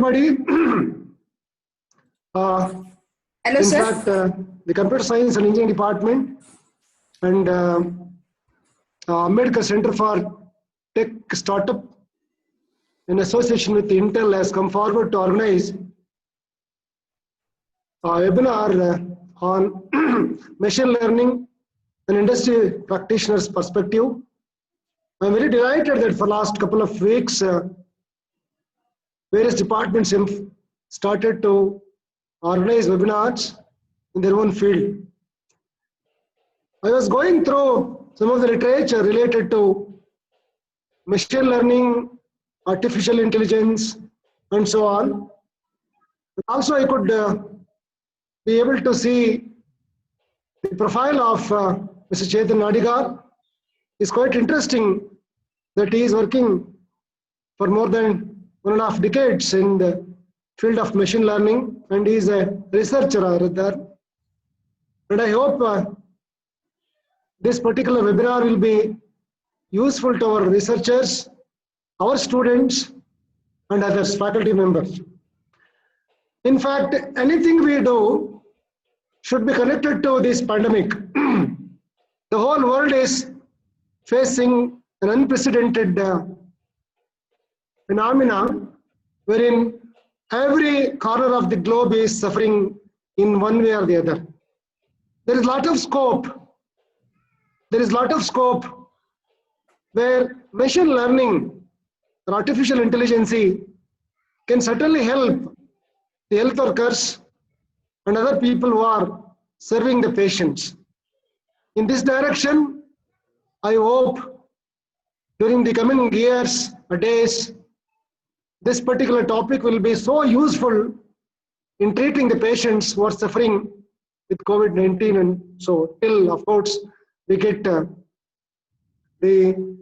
everybody. Hello, in sir. fact, the Computer Science and Engineering Department and Ambedkar Center for Tech Startup in association with Intel has come forward to organize a webinar on machine learning and industry practitioners' perspective. I'm very delighted that for the last couple of weeks, various departments have started to organize webinars in their own field. I was going through some of the literature related to machine learning, artificial intelligence, and so on. Also, I could be able to see the profile of Mr. Chetan Nadigar. It's quite interesting that he is working for more than 1.5 decades in the field of machine learning, and he is a researcher there. And I hope this particular webinar will be useful to our researchers, our students, and others, faculty members. In fact, anything we do should be connected to this pandemic. The whole world is facing an unprecedented phenomena wherein every corner of the globe is suffering in one way or the other. There is a lot of scope. There is a lot of scope where machine learning or artificial intelligence can certainly help the health workers and other people who are serving the patients. In this direction, I hope during the coming years or days, this particular topic will be so useful in treating the patients who are suffering with COVID-19, and so till, of course, we get the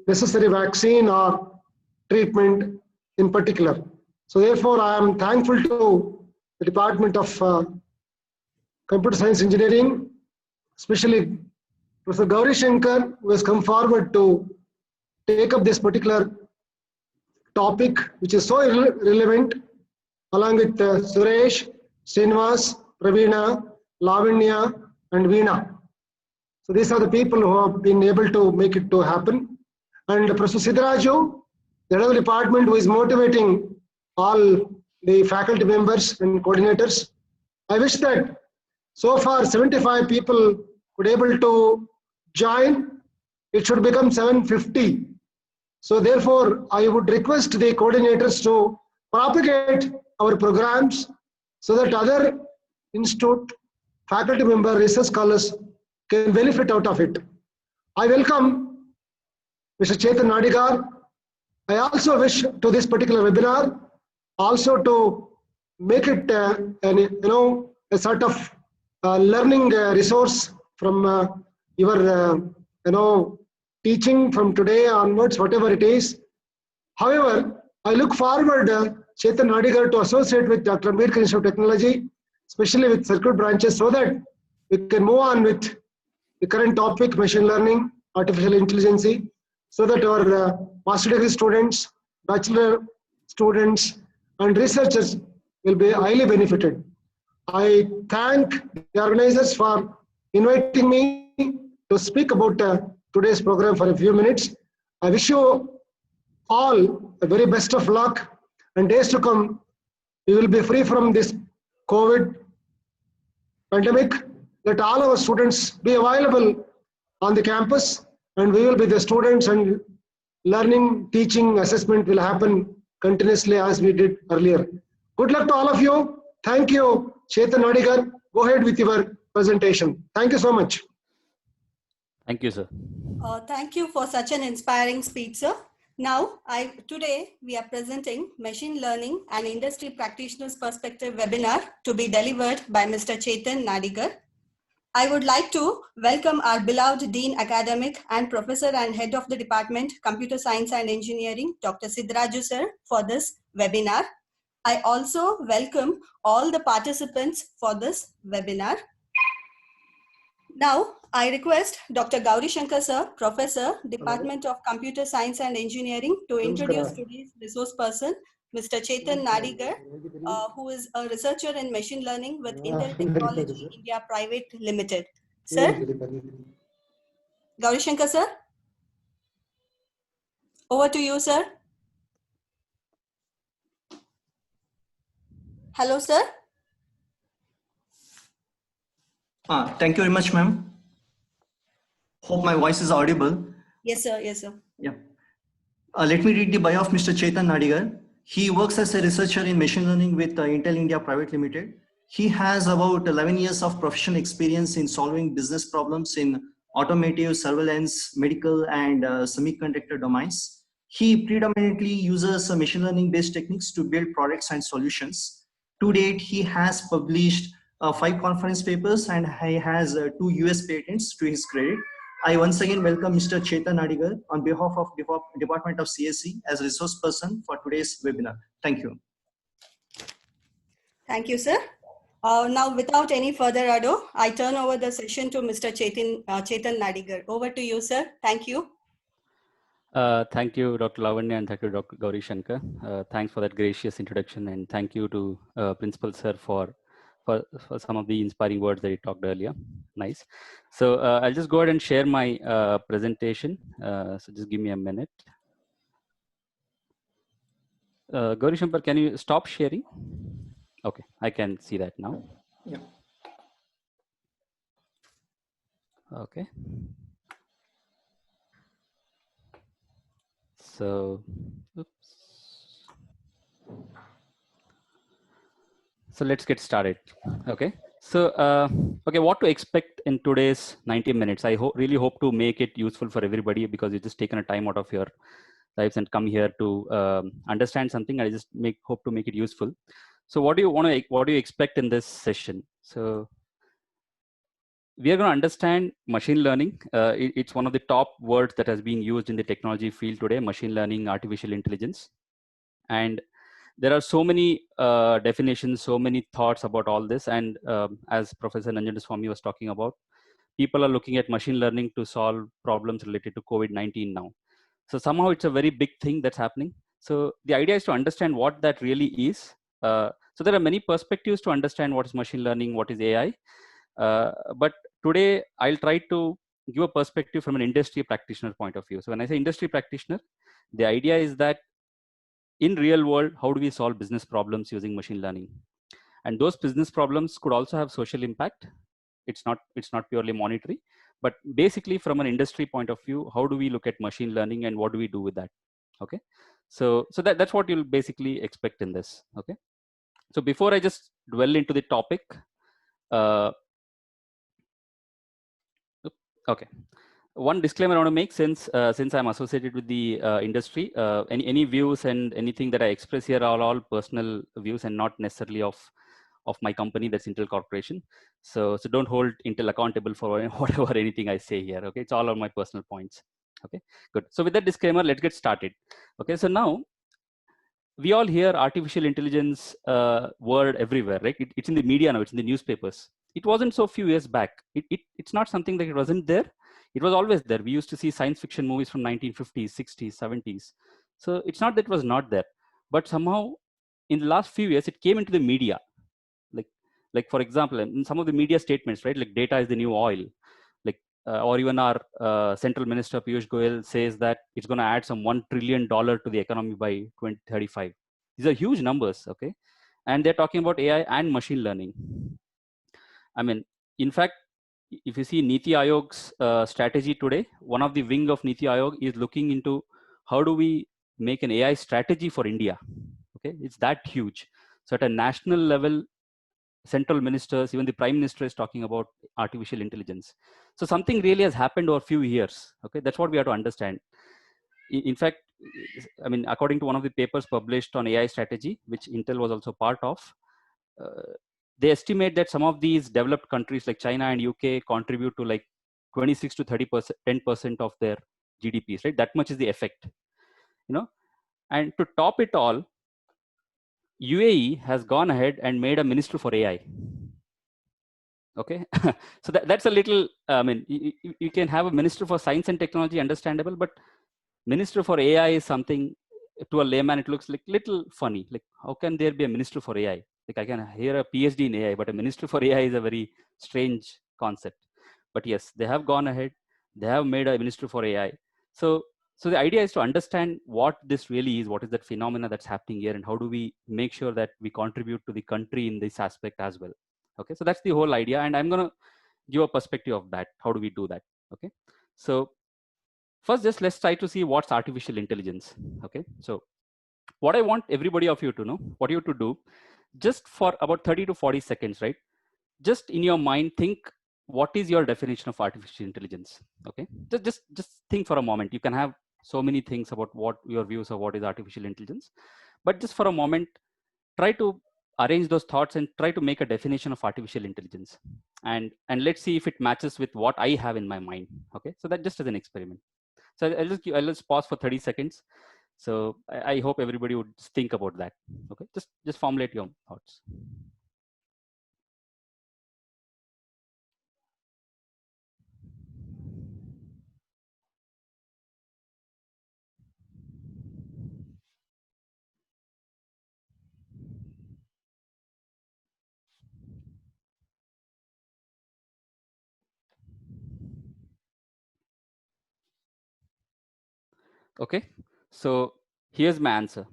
necessary vaccine or treatment in particular. So therefore, I am thankful to the Department of Computer Science Engineering, especially Professor Gauri Shankar, who has come forward to take up this particular topic, which is so relevant, along with Suresh, Srinivas, Praveena, Lavanya, and Veena. So these are the people who have been able to make it to happen. And Professor Siddharaju, the head of the department, who is motivating all the faculty members and coordinators. I wish that so far 75 people could able to join. It should become 750. So therefore, I would request the coordinators to propagate our programs so that other institute, faculty member, research scholars can benefit out of it. I welcome Mr. Chetan Nadigar. I also wish to this particular webinar also to make it a sort of learning resource from your teaching from today onwards, whatever it is. However, I look forward Chetan Nadigar to associate with Dr. Ambedkar Institute of Technology, especially with circuit branches, so that we can move on with the current topic, machine learning, artificial intelligence, so that our master degree students, bachelor students, and researchers will be highly benefited. I thank the organizers for inviting me to speak about today's program for a few minutes. I wish you all the very best of luck, and days to come, we will be free from this COVID pandemic. Let all our students be available on the campus, and we will be the students, and learning, teaching, assessment will happen continuously as we did earlier. Good luck to all of you. Thank you, Chetan Nadigar. Go ahead with your presentation. Thank you so much. Thank you, sir. Thank you for such an inspiring speech, sir. Now, today we are presenting Machine Learning and Industry Practitioners Perspective webinar to be delivered by Mr. Chetan Nadigar. I would like to welcome our beloved Dean Academic and Professor and Head of the Department, Computer Science and Engineering, Dr. Siddharaju sir, for this webinar. I also welcome all the participants for this webinar. Now, I request Dr. Gauri Shankar sir, Professor, Department of Computer Science and Engineering, to introduce today's resource person, Mr. Chetan Nadigar, who is a researcher in machine learning with Intel Technology India Private Limited. Sir? Gauri Shankar, sir? Over to you, sir. Hello, sir. Thank you very much, ma'am. Hope my voice is audible. Yes, sir. Yes, sir. Yeah. Let me read the bio of Mr. Chetan Nadigar. He works as a researcher in machine learning with Intel India Private Limited. He has about 11 years of professional experience in solving business problems in automotive, surveillance, medical, and semiconductor domains. He predominantly uses machine learning based techniques to build products and solutions. To date, he has published 5 conference papers and he has 2 US patents to his credit. I once again welcome Mr. Chetan Nadigar on behalf of Department of CSE as resource person for today's webinar. Thank you. Thank you, sir. Now, without any further ado, I turn over the session to Mr. Chetan Nadigar. Over to you, sir. Thank you. Thank you, Dr. Lavanya, and thank you, Dr. Gauri Shankar. Thanks for that gracious introduction, and thank you to Principal Sir for some of the inspiring words that he talked earlier. Nice. So I'll just go ahead and share my presentation. So just give me a minute. Gauri Shankar, can you stop sharing? Okay, I can see that now. Yeah. Okay. So, oops. So let's get started. Okay. So, okay, what to expect in today's 90 minutes? I really hope to make it useful for everybody because you've just taken a time out of your lives and come here to understand something. I just hope to make it useful. So, what do you expect in this session? So, we are going to understand machine learning. It's one of the top words that has been used in the technology field today: machine learning, artificial intelligence, and there are so many definitions, so many thoughts about all this. And as Professor Nanjandaswamy was talking about, people are looking at machine learning to solve problems related to COVID-19 now. So somehow it's a very big thing that's happening. So the idea is to understand what that really is. So there are many perspectives to understand what is machine learning, what is AI. But today I'll try to give a perspective from an industry practitioner point of view. So when I say industry practitioner, the idea is that in real world, how do we solve business problems using machine learning? And those business problems could also have social impact. It's not purely monetary, but basically from an industry point of view, how do we look at machine learning and what do we do with that? Okay, so that's what you'll basically expect in this. Okay, so before I just dwell into the topic, okay, one disclaimer I want to make, since I'm associated with the industry, any views and anything that I express here are all personal views and not necessarily of my company, that's Intel Corporation. So don't hold Intel accountable for whatever anything I say here. Okay, it's all on my personal points. Okay, good. So with that disclaimer, let's get started. Okay, so now we all hear artificial intelligence word everywhere, right? It's in the media now, it's in the newspapers. It wasn't so few years back. It's not something that it wasn't there. It was always there. We used to see science fiction movies from 1950s, 60s, 70s. So it's not that it was not there, but somehow in the last few years, it came into the media. Like for example, in some of the media statements, right? Like data is the new oil. Or even our central minister Piyush Goyal says that it's going to add some $1 trillion to the economy by 2035. These are huge numbers, okay? And they're talking about AI and machine learning. I mean, in fact, if you see Niti Ayog's strategy today, one of the wing of Niti Ayog is looking into how do we make an AI strategy for India. Okay, it's that huge. So at a national level, central ministers, even the prime minister is talking about artificial intelligence. So something really has happened over a few years. Okay, that's what we have to understand. In fact, I mean, according to one of the papers published on AI strategy, which Intel was also part of, they estimate that some of these developed countries like China and UK contribute to like 26 to 30%, 10% of their GDPs, right? That much is the effect, you know. And to top it all, UAE has gone ahead and made a minister for AI. Okay, so that's a little, I mean, you can have a minister for science and technology, understandable, but minister for AI is something to a layman, it looks like little funny. Like, how can there be a minister for AI? Like, I can hear a PhD in AI, but a minister for AI is a very strange concept. But yes, they have gone ahead. They have made a minister for AI. So the idea is to understand what this really is, what is that phenomena that's happening here, and how do we make sure that we contribute to the country in this aspect as well. Okay, so that's the whole idea, and I'm gonna give a perspective of that. How do we do that? Okay, so first, just let's try to see what's artificial intelligence. Okay, so what I want everybody of you to know, what you have to do, just for about 30 to 40 seconds, right? Just in your mind, think what is your definition of artificial intelligence? Okay, just think for a moment. You can have so many things about what your views of what is artificial intelligence, but just for a moment, try to arrange those thoughts and try to make a definition of artificial intelligence, and let's see if it matches with what I have in my mind. Okay, so that just as an experiment. So I'll just pause for 30 seconds. So I hope everybody would think about that. Okay, just formulate your thoughts. Okay, so here's my answer.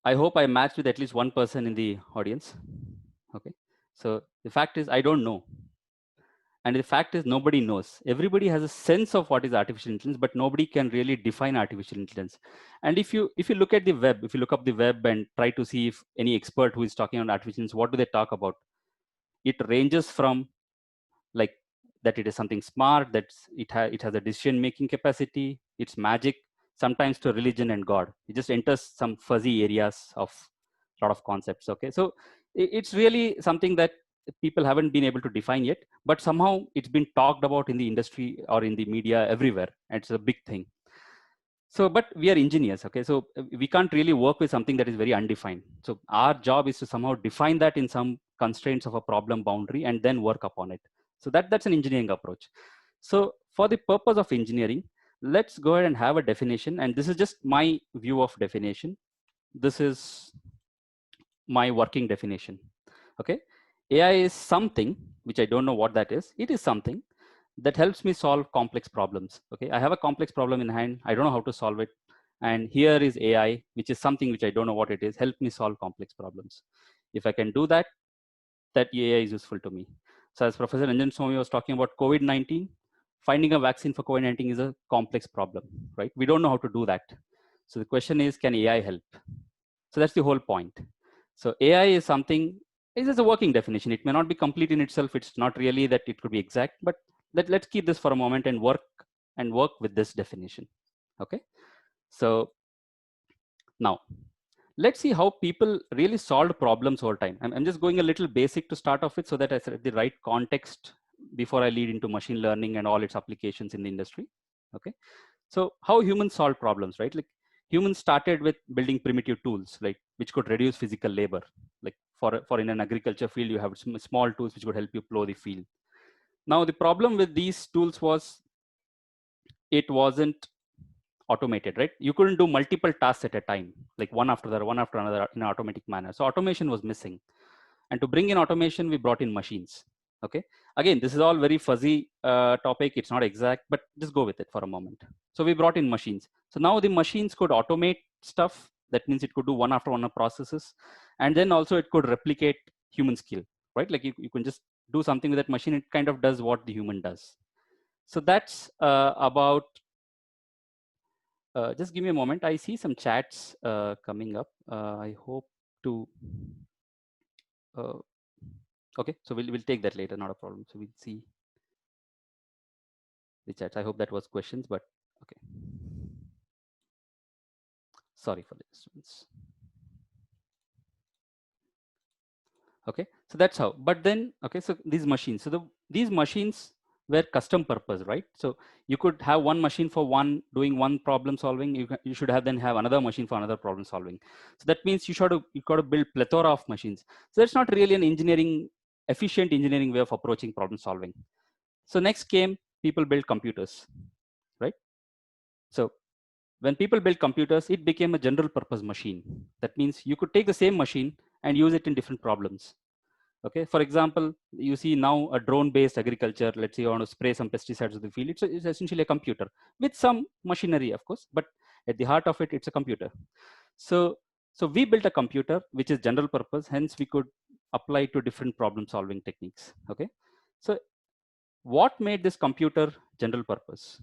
I hope I matched with at least one person in the audience. Okay, so the fact is I don't know. And the fact is nobody knows. Everybody has a sense of what is artificial intelligence, but nobody can really define artificial intelligence. And if you look at the web, if you look up the web and try to see if any expert who is talking on artificial intelligence, what do they talk about? It ranges from like that it is something smart, that it has a decision making capacity, it's magic, sometimes to religion and God. It just enters some fuzzy areas of a lot of concepts. Okay, so it's really something that people haven't been able to define yet, but somehow it's been talked about in the industry or in the media everywhere, and it's a big thing. So, but we are engineers, okay? So we can't really work with something that is very undefined. So our job is to somehow define that in some constraints of a problem boundary and then work upon it. So that's an engineering approach. So for the purpose of engineering, let's go ahead and have a definition. And this is just my view of definition. This is my working definition, okay? AI is something, which I don't know what that is. It is something that helps me solve complex problems. Okay, I have a complex problem in hand. I don't know how to solve it. And here is AI, which is something which I don't know what it is, help me solve complex problems. If I can do that, that AI is useful to me. So as Professor Ranjan Swami was talking about COVID-19, finding a vaccine for COVID-19 is a complex problem, right? We don't know how to do that. So the question is, can AI help? So that's the whole point. So AI is something, it is a working definition. It may not be complete in itself. It's not really that it could be exact, but let's keep this for a moment and work with this definition. Okay, so now let's see how people really solved problems over time. I'm just going a little basic to start off with so that I set the right context before I lead into machine learning and all its applications in the industry. Okay, so how humans solve problems, right? Like humans started with building primitive tools, like which could reduce physical labor. Like for in an agriculture field, you have small tools which would help you plow the field. Now the problem with these tools was it wasn't automated, right? You couldn't do multiple tasks at a time, like one after another in an automatic manner. So automation was missing. And to bring in automation, we brought in machines. Okay. Again, this is all very fuzzy topic. It's not exact, but just go with it for a moment. So we brought in machines. So now the machines could automate stuff. That means it could do one after one of processes. And then also it could replicate human skill, right? Like you can just do something with that machine. It kind of does what the human does. So that's about, just give me a moment. I see some chats coming up. I hope to, okay, so we'll take that later, not a problem. So we'll see the chats. I hope that was questions, but okay. Sorry for the disturbance. Okay, so that's how. But then, okay, so these machines, so these machines were custom purpose, right? So you could have one machine for doing one problem solving. You should then have another machine for another problem solving. So that means you got to build plethora of machines. So that's not really an efficient engineering way of approaching problem solving. So next came people build computers, right? So when people built computers, it became a general purpose machine. That means you could take the same machine and use it in different problems. Okay, for example, you see now a drone-based agriculture. Let's say you want to spray some pesticides in the field. It's essentially a computer with some machinery, of course, but at the heart of it, it's a computer. So we built a computer which is general purpose. Hence, we could apply to different problem-solving techniques. Okay, so what made this computer general purpose,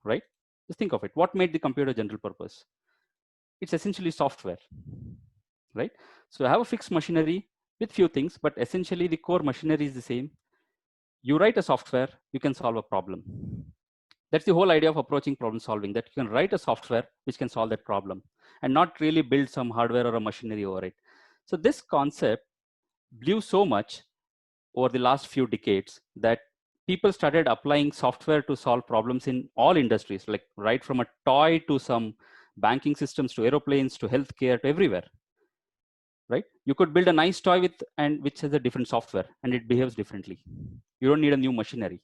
right? Just think of it. What made the computer general purpose? It's essentially software, right? So I have a fixed machinery with few things, but essentially the core machinery is the same. You write a software, you can solve a problem. That's the whole idea of approaching problem solving, that you can write a software which can solve that problem and not really build some hardware or a machinery over it. So this concept blew so much over the last few decades that people started applying software to solve problems in all industries, like right from a toy to some banking systems to aeroplanes to healthcare to everywhere. Right? You could build a nice toy with and which has a different software and it behaves differently. You don't need a new machinery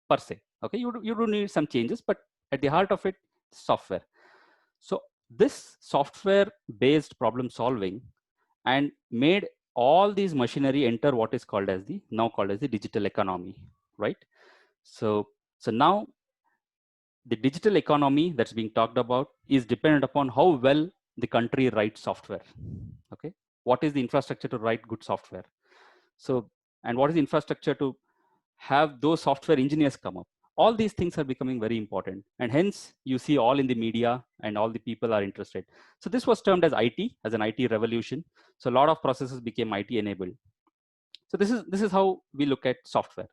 per se. Okay, you do need some changes, but at the heart of it, software. So this software-based problem solving and made all these machinery enter what is called as now called as the digital economy, right? So now the digital economy that's being talked about is dependent upon how well the country writes software. Okay, what is the infrastructure to write good software? So, and what is the infrastructure to have those software engineers come up? All these things are becoming very important, and hence you see all in the media and all the people are interested. So this was termed as IT, as an IT revolution. So a lot of processes became IT enabled. So this is how we look at software.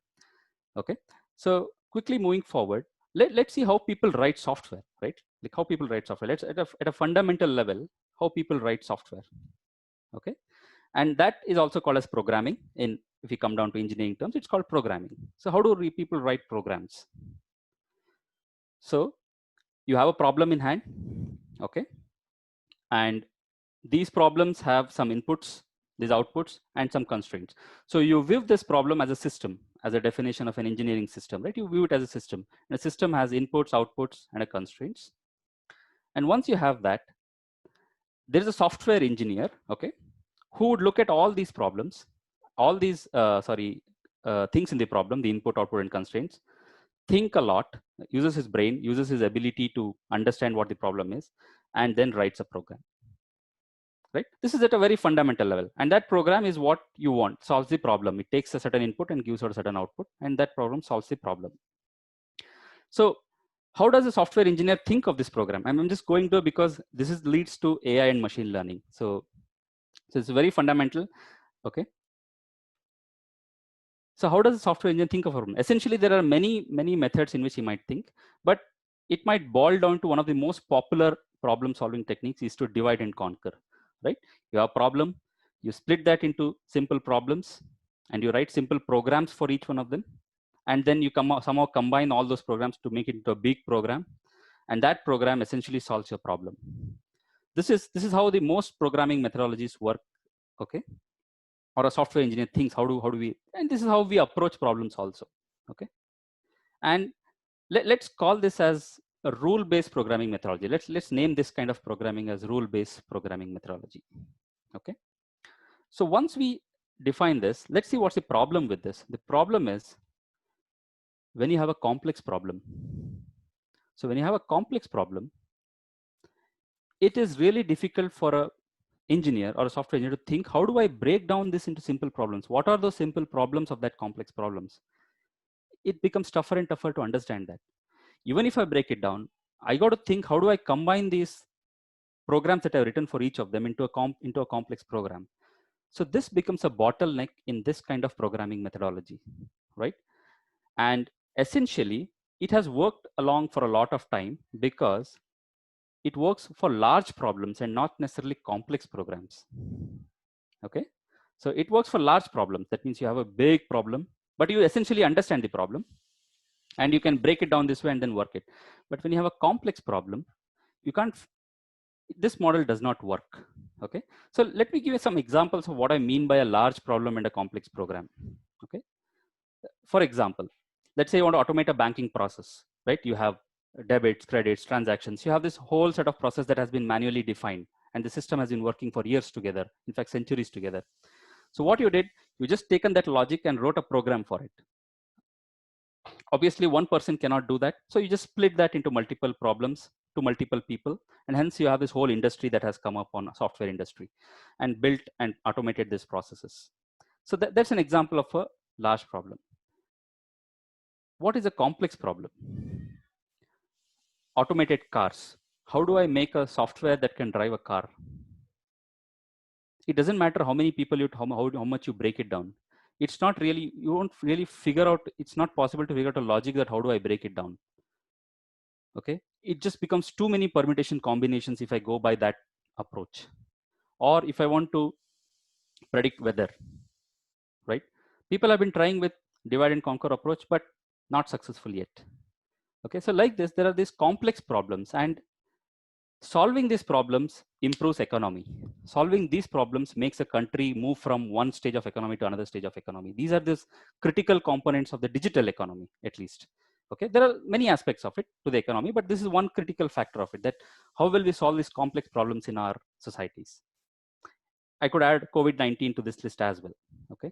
Okay, so quickly moving forward, let's see how people write software, right? Like how people write software. Let's at a fundamental level, how people write software. Okay, and that is also called as programming. If we come down to engineering terms, it's called programming. So how do people write programs? So you have a problem in hand, okay, and these problems have some inputs, these outputs, and some constraints. So you view this problem as a system, as a definition of an engineering system, right? You view it as a system. And a system has inputs, outputs, and a constraints. And once you have that, there is a software engineer, okay, who would look at all these problems, all these things in the problem, the input, output, and constraints, think a lot, uses his brain, uses his ability to understand what the problem is, and then writes a program. Right? This is at a very fundamental level, and that program is what you want, solves the problem. It takes a certain input and gives out a certain output, and that program solves the problem. So how does a software engineer think of this program? I'm just going to, because this leads to AI and machine learning. So it's very fundamental. Okay. So how does a software engineer think of a problem? Essentially, there are many methods in which he might think, but it might boil down to one of the most popular problem solving techniques is to divide and conquer. Right? You have a problem, you split that into simple problems, and you write simple programs for each one of them, and then you somehow combine all those programs to make it into a big program, and that program essentially solves your problem. This is how the most programming methodologies work. Okay, or a software engineer thinks, how do we, and this is how we approach problems also. Okay, and let's call this as a rule-based programming methodology. Let's name this kind of programming as rule-based programming methodology. Okay, so once we define this, let's see what's the problem with this. The problem is when you have a complex problem. So when you have a complex problem, it is really difficult for a engineer or a software engineer to think, how do I break down this into simple problems? What are those simple problems of that complex problems? It becomes tougher and tougher to understand that. Even if I break it down, I got to think, how do I combine these programs that I've written for each of them into a complex program? So this becomes a bottleneck in this kind of programming methodology, right? And essentially, it has worked along for a lot of time because it works for large problems and not necessarily complex programs. Okay, so it works for large problems. That means you have a big problem, but you essentially understand the problem, and you can break it down this way and then work it. But when you have a complex problem, you can't. This model does not work. Okay, so let me give you some examples of what I mean by a large problem and a complex program. Okay, for example, let's say you want to automate a banking process, right? You have debits, credits, transactions. You have this whole set of process that has been manually defined, and the system has been working for years together, in fact, centuries together. So what you did, you just taken that logic and wrote a program for it. Obviously, one person cannot do that. So you just split that into multiple problems to multiple people. And hence you have this whole industry that has come up on a software industry and built and automated these processes. So that's an example of a large problem. What is a complex problem? Automated cars. How do I make a software that can drive a car? It doesn't matter how many people how much you break it down. It's not really, you won't really figure out, it's not possible to figure out a logic that how do I break it down. Okay, it just becomes too many permutation combinations if I go by that approach. Or if I want to predict weather, right? People have been trying with divide and conquer approach, but not successful yet. Okay, so like this, there are these complex problems, and solving these problems improves economy. Solving these problems makes a country move from one stage of economy to another stage of economy. These are these critical components of the digital economy, at least. Okay, there are many aspects of it to the economy, but this is one critical factor of it, that how will we solve these complex problems in our societies. I could add COVID-19 to this list as well. Okay,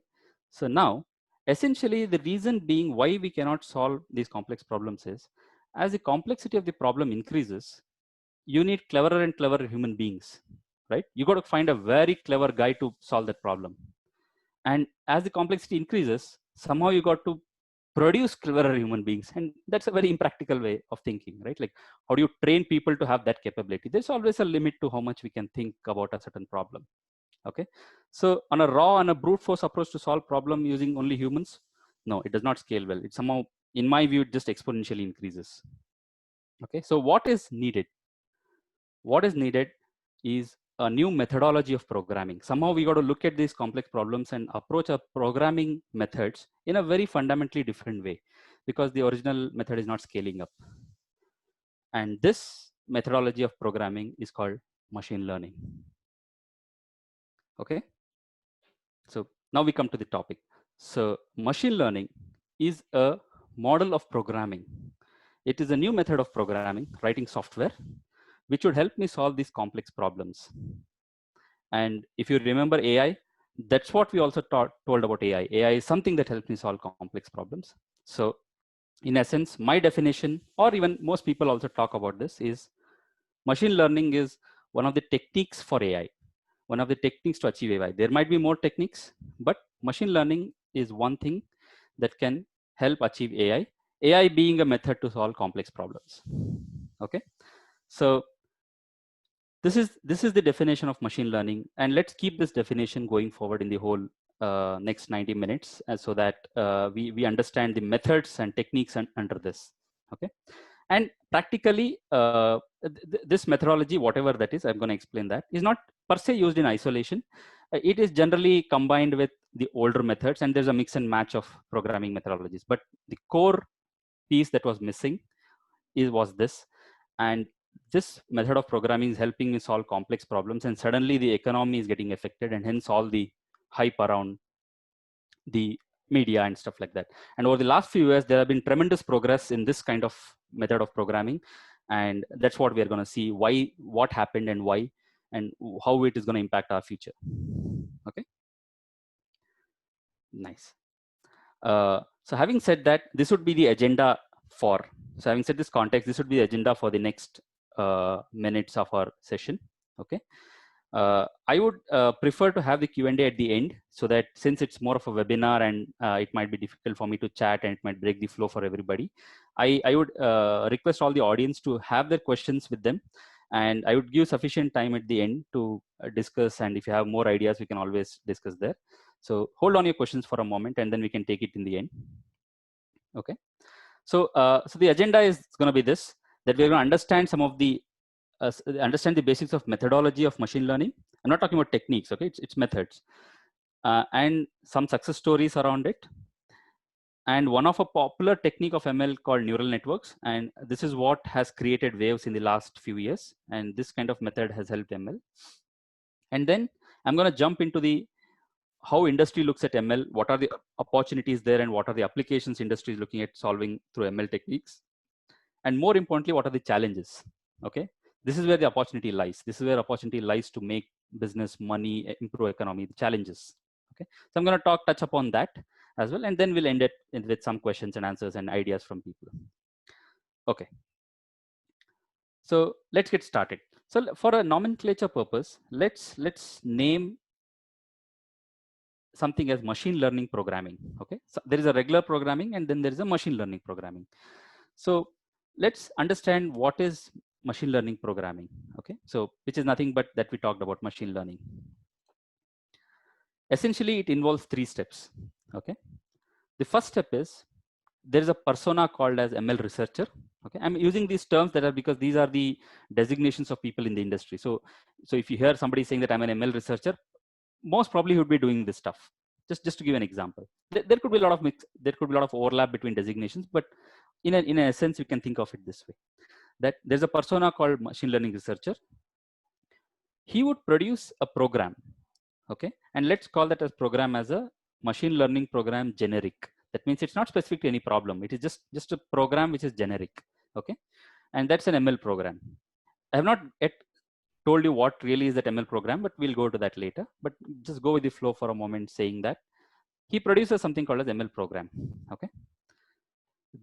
so now essentially the reason being why we cannot solve these complex problems is, as the complexity of the problem increases, you need cleverer and cleverer human beings, right? You got to find a very clever guy to solve that problem. And as the complexity increases, somehow you got to produce cleverer human beings. And that's a very impractical way of thinking, right? Like, how do you train people to have that capability? There's always a limit to how much we can think about a certain problem. Okay, so on a raw and a brute force approach to solve problem using only humans, no, it does not scale well. It somehow, in my view, it just exponentially increases. Okay, so what is needed? What is needed is a new methodology of programming. Somehow we got to look at these complex problems and approach our programming methods in a very fundamentally different way, because the original method is not scaling up. And this methodology of programming is called machine learning. Okay, so now we come to the topic. So machine learning is a model of programming. It is a new method of programming, writing software, which would help me solve these complex problems. And if you remember AI, that's what we also told about AI. AI is something that helps me solve complex problems. So in essence, my definition, or even most people also talk about this, is machine learning is one of the techniques for AI, one of the techniques to achieve AI. There might be more techniques, but machine learning is one thing that can help achieve AI. AI being a method to solve complex problems. Okay, so this is the definition of machine learning, and let's keep this definition going forward in the whole next 90 minutes, so that we understand the methods and techniques under this. Okay, and practically this methodology, whatever that is, I'm going to explain that, is not per se used in isolation. It is generally combined with the older methods, and there's a mix and match of programming methodologies. But the core piece that was missing was this, and this method of programming is helping me solve complex problems, and suddenly the economy is getting affected, and hence all the hype around the media and stuff like that. And over the last few years, there have been tremendous progress in this kind of method of programming, and that's what we are going to see, why, what happened and why, and how it is going to impact our future. Okay, nice. So having said that, this would be the agenda for, so having said this context, this would be the agenda for the next minutes of our session. Okay, I would prefer to have the Q&A at the end, so that since it's more of a webinar and it might be difficult for me to chat and it might break the flow for everybody, I would request all the audience to have their questions with them, and I would give sufficient time at the end to discuss, and if you have more ideas, we can always discuss there. So hold on your questions for a moment, and then we can take it in the end. Okay, so so the agenda is going to be this, that we're going to understand some of the understand the basics of methodology of machine learning. I'm not talking about techniques, okay? It's methods, and some success stories around it, and one of a popular technique of ML called neural networks. And this is what has created waves in the last few years, and this kind of method has helped ML. And then I'm going to jump into the how industry looks at ML, what are the opportunities there, and what are the applications industry is looking at solving through ML techniques. and more importantly, what are the challenges? Okay, this is where the opportunity lies. This is where opportunity lies to make business, money, improve economy, the challenges. Okay, so I'm going to touch upon that as well, and then we'll end it with some questions and answers and ideas from people. Okay, so let's get started. So for a nomenclature purpose, let's name something as machine learning programming. Okay, so there is a regular programming and then there is a machine learning programming. So let's understand what is machine learning programming. Okay, so which is nothing but that we talked about machine learning. Essentially, it involves 3 steps. Okay, the first step is there is a persona called as ML researcher. Okay, I'm using these terms that are because these are the designations of people in the industry. So if you hear somebody saying that I'm an ML researcher, most probably he would be doing this stuff. Just to give an example, there could be a lot of there could be a lot of overlap between designations, but in a sense, you can think of it this way: that there's a persona called machine learning researcher. He would produce a program. Okay, and let's call that as program as a machine learning program generic. That means it's not specific to any problem. It is just a program which is generic. Okay, and that's an ML program. I have not yet told you what really is that ML program, but we'll go to that later. But just go with the flow for a moment, saying that he produces something called as ML program. Okay,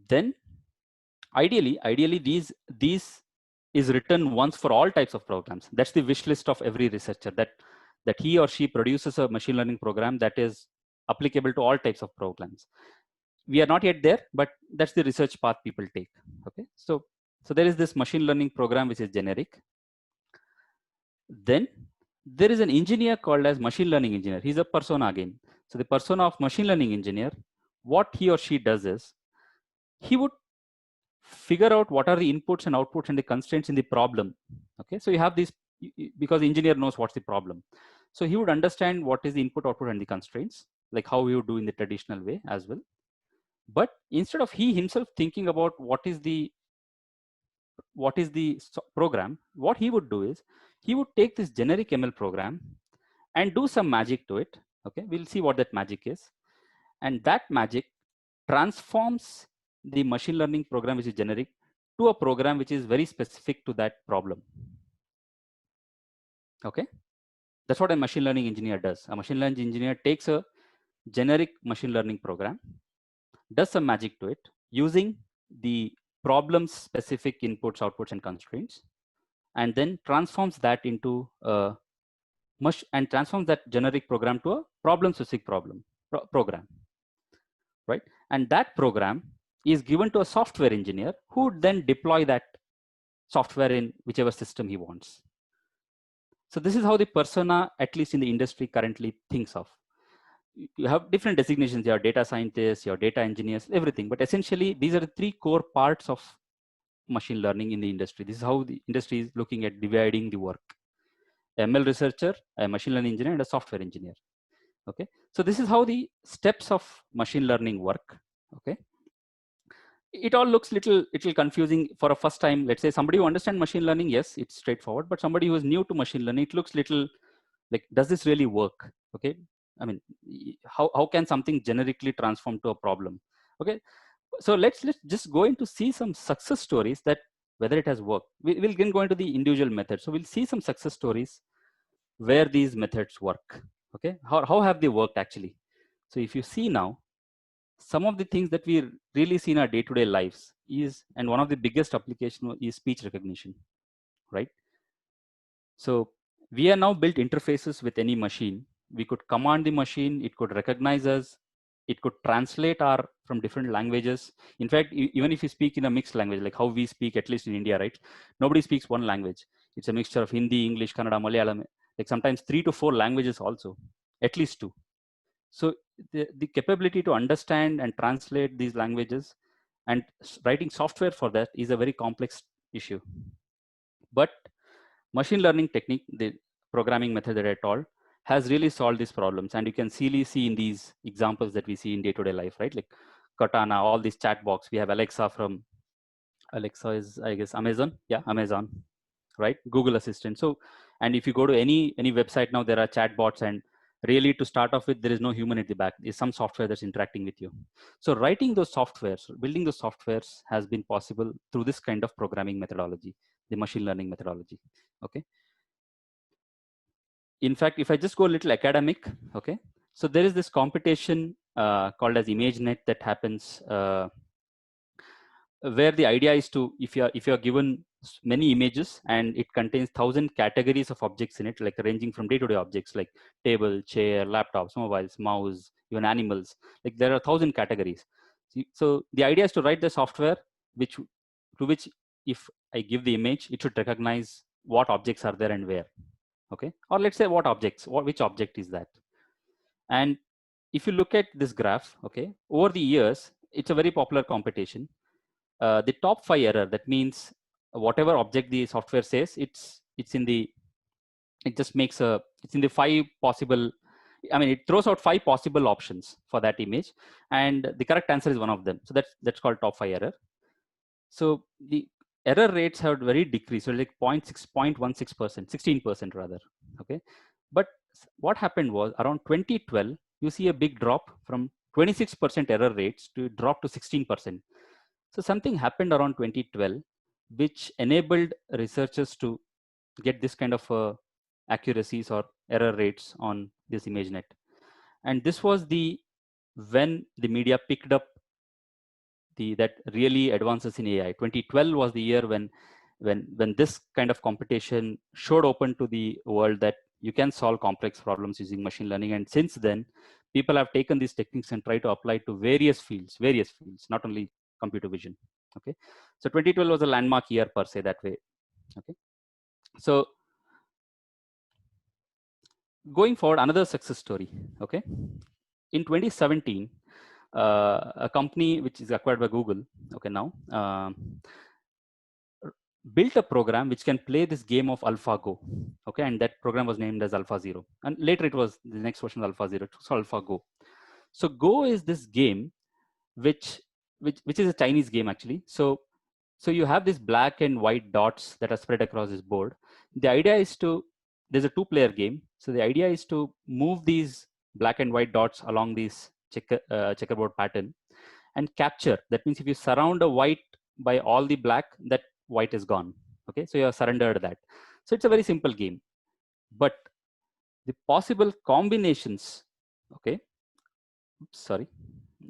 then ideally these is written once for all types of programs. That's the wish list of every researcher, that he or she produces a machine learning program that is applicable to all types of programs. We are not yet there, but that's the research path people take. Okay, so there is this machine learning program which is generic. Then there is an engineer called as machine learning engineer. He's a persona again. So the persona of machine learning engineer, what he or she does is he would figure out what are the inputs and outputs and the constraints in the problem. Okay, so you have this because the engineer knows what's the problem. So he would understand what is the input, output, and the constraints, like how we would do in the traditional way as well. But instead of he himself thinking about what is the program, what he would do is he would take this generic ML program and do some magic to it. Okay, we'll see what that magic is. And that magic transforms the machine learning program, which is generic, to a program which is very specific to that problem. Okay, that's what a machine learning engineer does. A machine learning engineer takes a generic machine learning program, does some magic to it using the problem specific inputs, outputs, and constraints, and then transforms that into a transforms that generic program to a problem specific program, right? And that program is given to a software engineer who would then deploy that software in whichever system he wants. So this is how the persona, at least in the industry, currently thinks of. You have different designations. You have data scientists, you have data engineers, everything. But essentially, these are the 3 core parts of machine learning in the industry. This is how the industry is looking at dividing the work: ML researcher, a machine learning engineer, and a software engineer. Okay, so this is how the steps of machine learning work. Okay, it all looks little confusing for a first time. Let's say somebody who understands machine learning, yes, it's straightforward. But somebody who is new to machine learning, it looks little like, does this really work? Okay, I mean, how can something generically transform to a problem? Okay, so let's just go into see some success stories that whether it has worked. We'll then go into the individual methods. So we'll see some success stories where these methods work. Okay, how have they worked actually? So if you see now, some of the things that we really see in our day-to-day lives is, and one of the biggest application is speech recognition, right? So we are now built interfaces with any machine. We could command the machine, it could recognize us, it could translate from different languages. In fact, even if you speak in a mixed language, like how we speak, at least in India, right? Nobody speaks one language. It's a mixture of Hindi, English, Kannada, Malayalam, like sometimes 3 to 4 languages also, at least 2. So the capability to understand and translate these languages and writing software for that is a very complex issue. But machine learning technique, the programming method that I told, has really solved these problems. And you can see in these examples that we see in day-to-day life, right? Like Cortana, all these chat box. We have Alexa Alexa is, I guess, Amazon. Yeah, Amazon, right? Google Assistant. So, and if you go to any website now, there are chat bots, and really to start off with, there is no human at the back. There's some software that's interacting with you. So writing those softwares, building those softwares has been possible through this kind of programming methodology, the machine learning methodology. Okay. In fact, if I just go a little academic, okay, so there is this competition called as ImageNet that happens, where the idea is to, if you're given many images and it contains 1,000 categories of objects in it, like ranging from day-to-day objects like table, chair, laptops, mobiles, mouse, even animals, like there are 1,000 categories. So the idea is to write the software to which if I give the image, it should recognize what objects are there and where. Okay, or let's say what objects, which object is that. And if you look at this graph, okay, over the years, it's a very popular competition. The top 5 error, that means whatever object the software says, it's in the 5 possible, I mean, it throws out 5 possible options for that image, and the correct answer is one of them. So that's called top 5 error. So the error rates have very decreased, so like 0.16%, 16% rather. Okay, but what happened was around 2012, you see a big drop from 26% error rates to drop to 16%. So something happened around 2012, which enabled researchers to get this kind of accuracies or error rates on this ImageNet. And this was when the media picked up that really advances in AI. 2012 was the year when this kind of competition showed open to the world that you can solve complex problems using machine learning. And since then, people have taken these techniques and tried to apply to various fields, not only computer vision. Okay, so 2012 was a landmark year per se that way. Okay, so going forward, another success story. Okay, in 2017, a company which is acquired by Google, okay, now built a program which can play this game of AlphaGo. Okay, and that program was named as AlphaZero, and later it was the next version of AlphaZero, so AlphaGo. So Go is this game which is a Chinese game actually. So you have these black and white dots that are spread across this board. The idea is there's a 2-player game. So the idea is to move these black and white dots along this checkerboard pattern and capture. That means if you surround a white by all the black, that white is gone. Okay, so you have surrendered that. So it's a very simple game, but the possible combinations, okay, oops, sorry,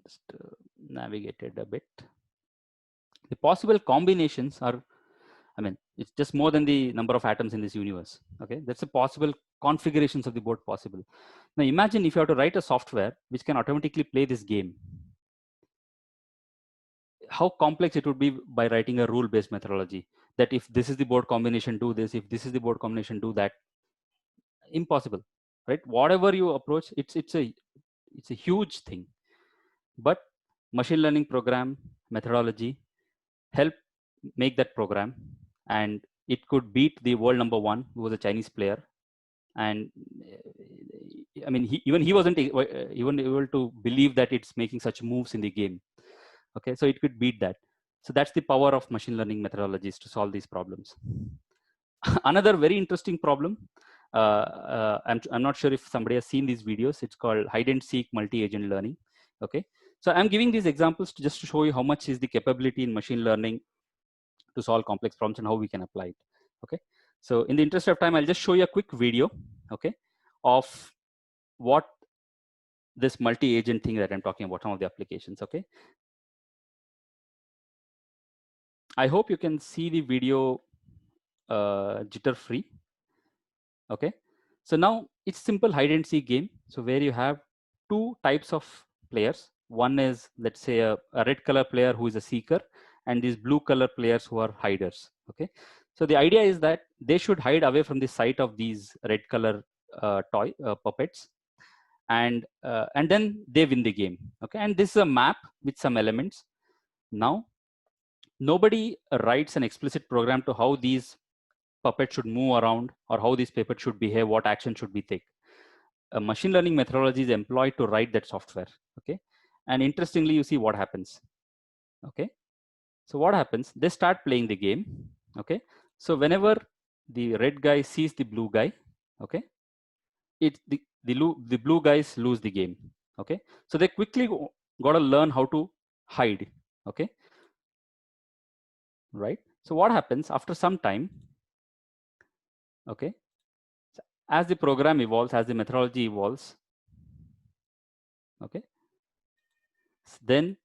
just navigated a bit. The possible combinations are, I mean, it's just more than the number of atoms in this universe. Okay, that's the possible configurations of the board possible. Now imagine if you have to write a software which can automatically play this game. How complex it would be by writing a rule-based methodology that if this is the board combination, do this, if this is the board combination, do that. Impossible, right? Whatever you approach, it's a huge thing. But machine learning program methodology help make that program, and it could beat the world number 1, who was a Chinese player. And I mean, he wasn't even able to believe that it's making such moves in the game. Okay, so it could beat that. So that's the power of machine learning methodologies to solve these problems. Another very interesting problem, I'm not sure if somebody has seen these videos. It's called hide and seek multi-agent learning. Okay, so I'm giving these examples just to show you how much is the capability in machine learning to solve complex problems and how we can apply it. Okay, so in the interest of time, I'll just show you a quick video, okay, of what this multi-agent thing that I'm talking about, some of the applications. Okay, I hope you can see the video jitter free. Okay, so now it's simple hide and seek game. So where you have 2 types of players. One is, let's say, a red color player who is a seeker, and these blue color players who are hiders. Okay, so the idea is that they should hide away from the sight of these red color puppets, and then they win the game. Okay, and this is a map with some elements. Now nobody writes an explicit program to how these puppets should move around or how these puppets should behave, what action should be taken. A machine learning methodology is employed to write that software. Okay, and interestingly, you see what happens. Okay, so what happens? They start playing the game. Okay, so whenever the red guy sees the blue guy, okay, the blue guys lose the game. Okay, so they quickly got to learn how to hide. Okay, right. So what happens after some time? Okay, so as the program evolves, as the methodology evolves, okay, then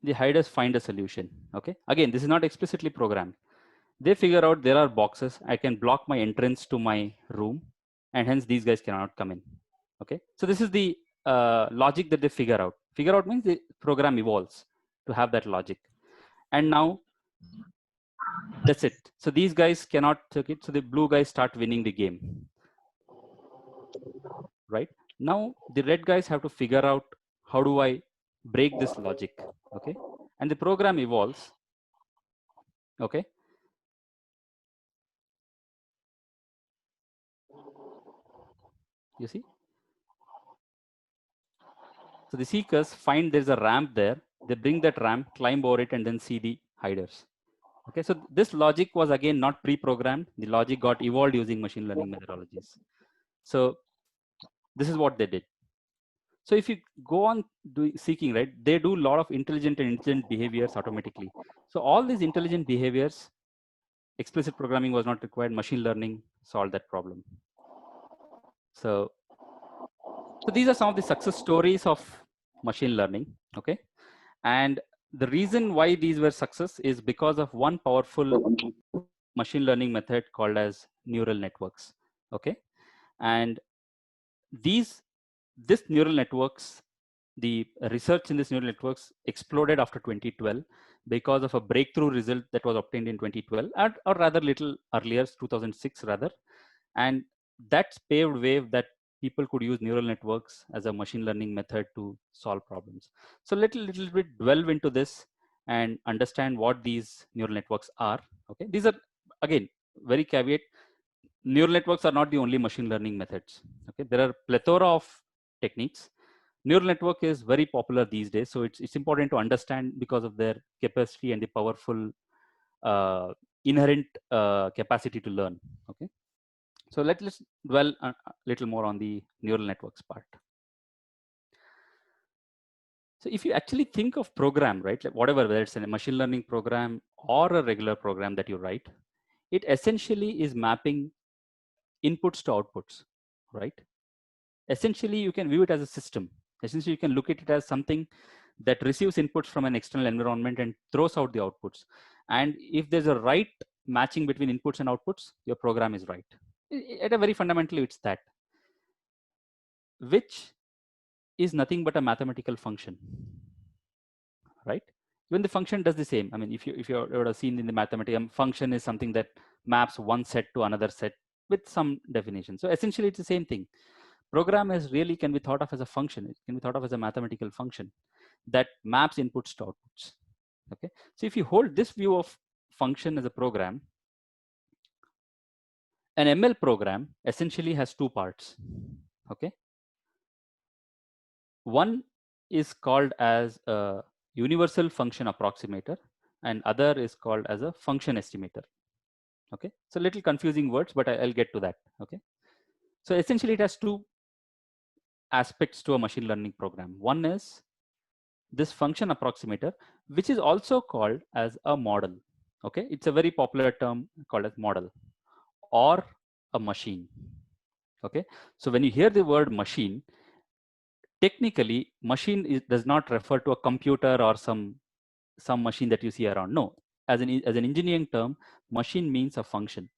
the hiders find a solution. Okay, again, this is not explicitly programmed. They figure out there are boxes. I can block my entrance to my room, and hence these guys cannot come in. Okay, so this is the logic that they figure out. Figure out means the program evolves to have that logic, and now that's it. So these guys cannot take it. So the blue guys start winning the game. Right now, the red guys have to figure out how do I break this logic. Okay, and the program evolves. Okay. You see? So the seekers find there's a ramp there. They bring that ramp, climb over it, and then see the hiders. Okay, so this logic was again not pre-programmed. The logic got evolved using machine learning methodologies. So this is what they did. So if you go on seeking, right, they do a lot of intelligent and intelligent behaviors automatically. So all these intelligent behaviors, explicit programming was not required. Machine learning solved that problem. So these are some of the success stories of machine learning. Okay, and the reason why these were success is because of one powerful machine learning method called as neural networks. Okay, and this neural networks, the research in this neural networks exploded after 2012 because of a breakthrough result that was obtained in 2012, or rather little earlier, 2006 rather, and that's paved way that people could use neural networks as a machine learning method to solve problems. So little bit delve into this and understand what these neural networks are. Okay, these are again very caveat. Neural networks are not the only machine learning methods. Okay, there are plethora of techniques. Neural network is very popular these days, so it's important to understand because of their capacity and the powerful inherent capacity to learn. Okay, so let's dwell a little more on the neural networks part. So if you actually think of program, right, like whatever, whether it's a machine learning program or a regular program that you write, it essentially is mapping inputs to outputs, right? Essentially, you can view it as a system. Essentially, you can look at it as something that receives inputs from an external environment and throws out the outputs. And if there's a right matching between inputs and outputs, your program is right. At a very fundamentally, it's that, which is nothing but a mathematical function, right? Even the function does the same. I mean, if you would have seen in the mathematics, function is something that maps one set to another set with some definition. So essentially, it's the same thing. Program really can be thought of as a function. It can be thought of as a mathematical function that maps inputs to outputs. Okay, so if you hold this view of function as a program, an ML program essentially has two parts. Okay, one is called as a universal function approximator, and other is called as a function estimator. Okay, so little confusing words, but I'll get to that. Okay, so essentially it has two aspects to a machine learning program. One is this function approximator, which is also called as a model. Okay, it's a very popular term called as model or a machine. Okay, so when you hear the word machine, technically machine does not refer to a computer or some machine that you see around. No, as an engineering term, machine means a function.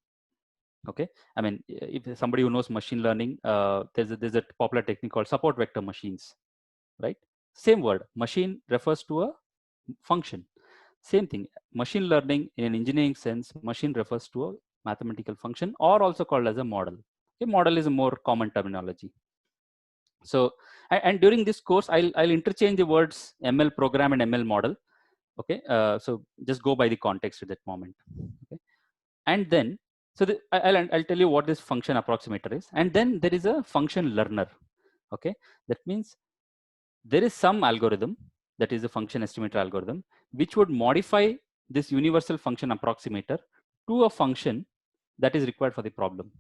Okay, I mean, if somebody who knows machine learning, there's a popular technique called support vector machines, right? Same word, machine refers to a function. Same thing, machine learning in an engineering sense, machine refers to a mathematical function, or also called as a model. Okay, model is a more common terminology. So, and during this course, I'll interchange the words ML program and ML model. Okay, so just go by the context at that moment. Okay, and then so I'll tell you what this function approximator is, and then there is a function learner. Okay, that means there is some algorithm, that is a function estimator algorithm, which would modify this universal function approximator to a function that is required for the problem.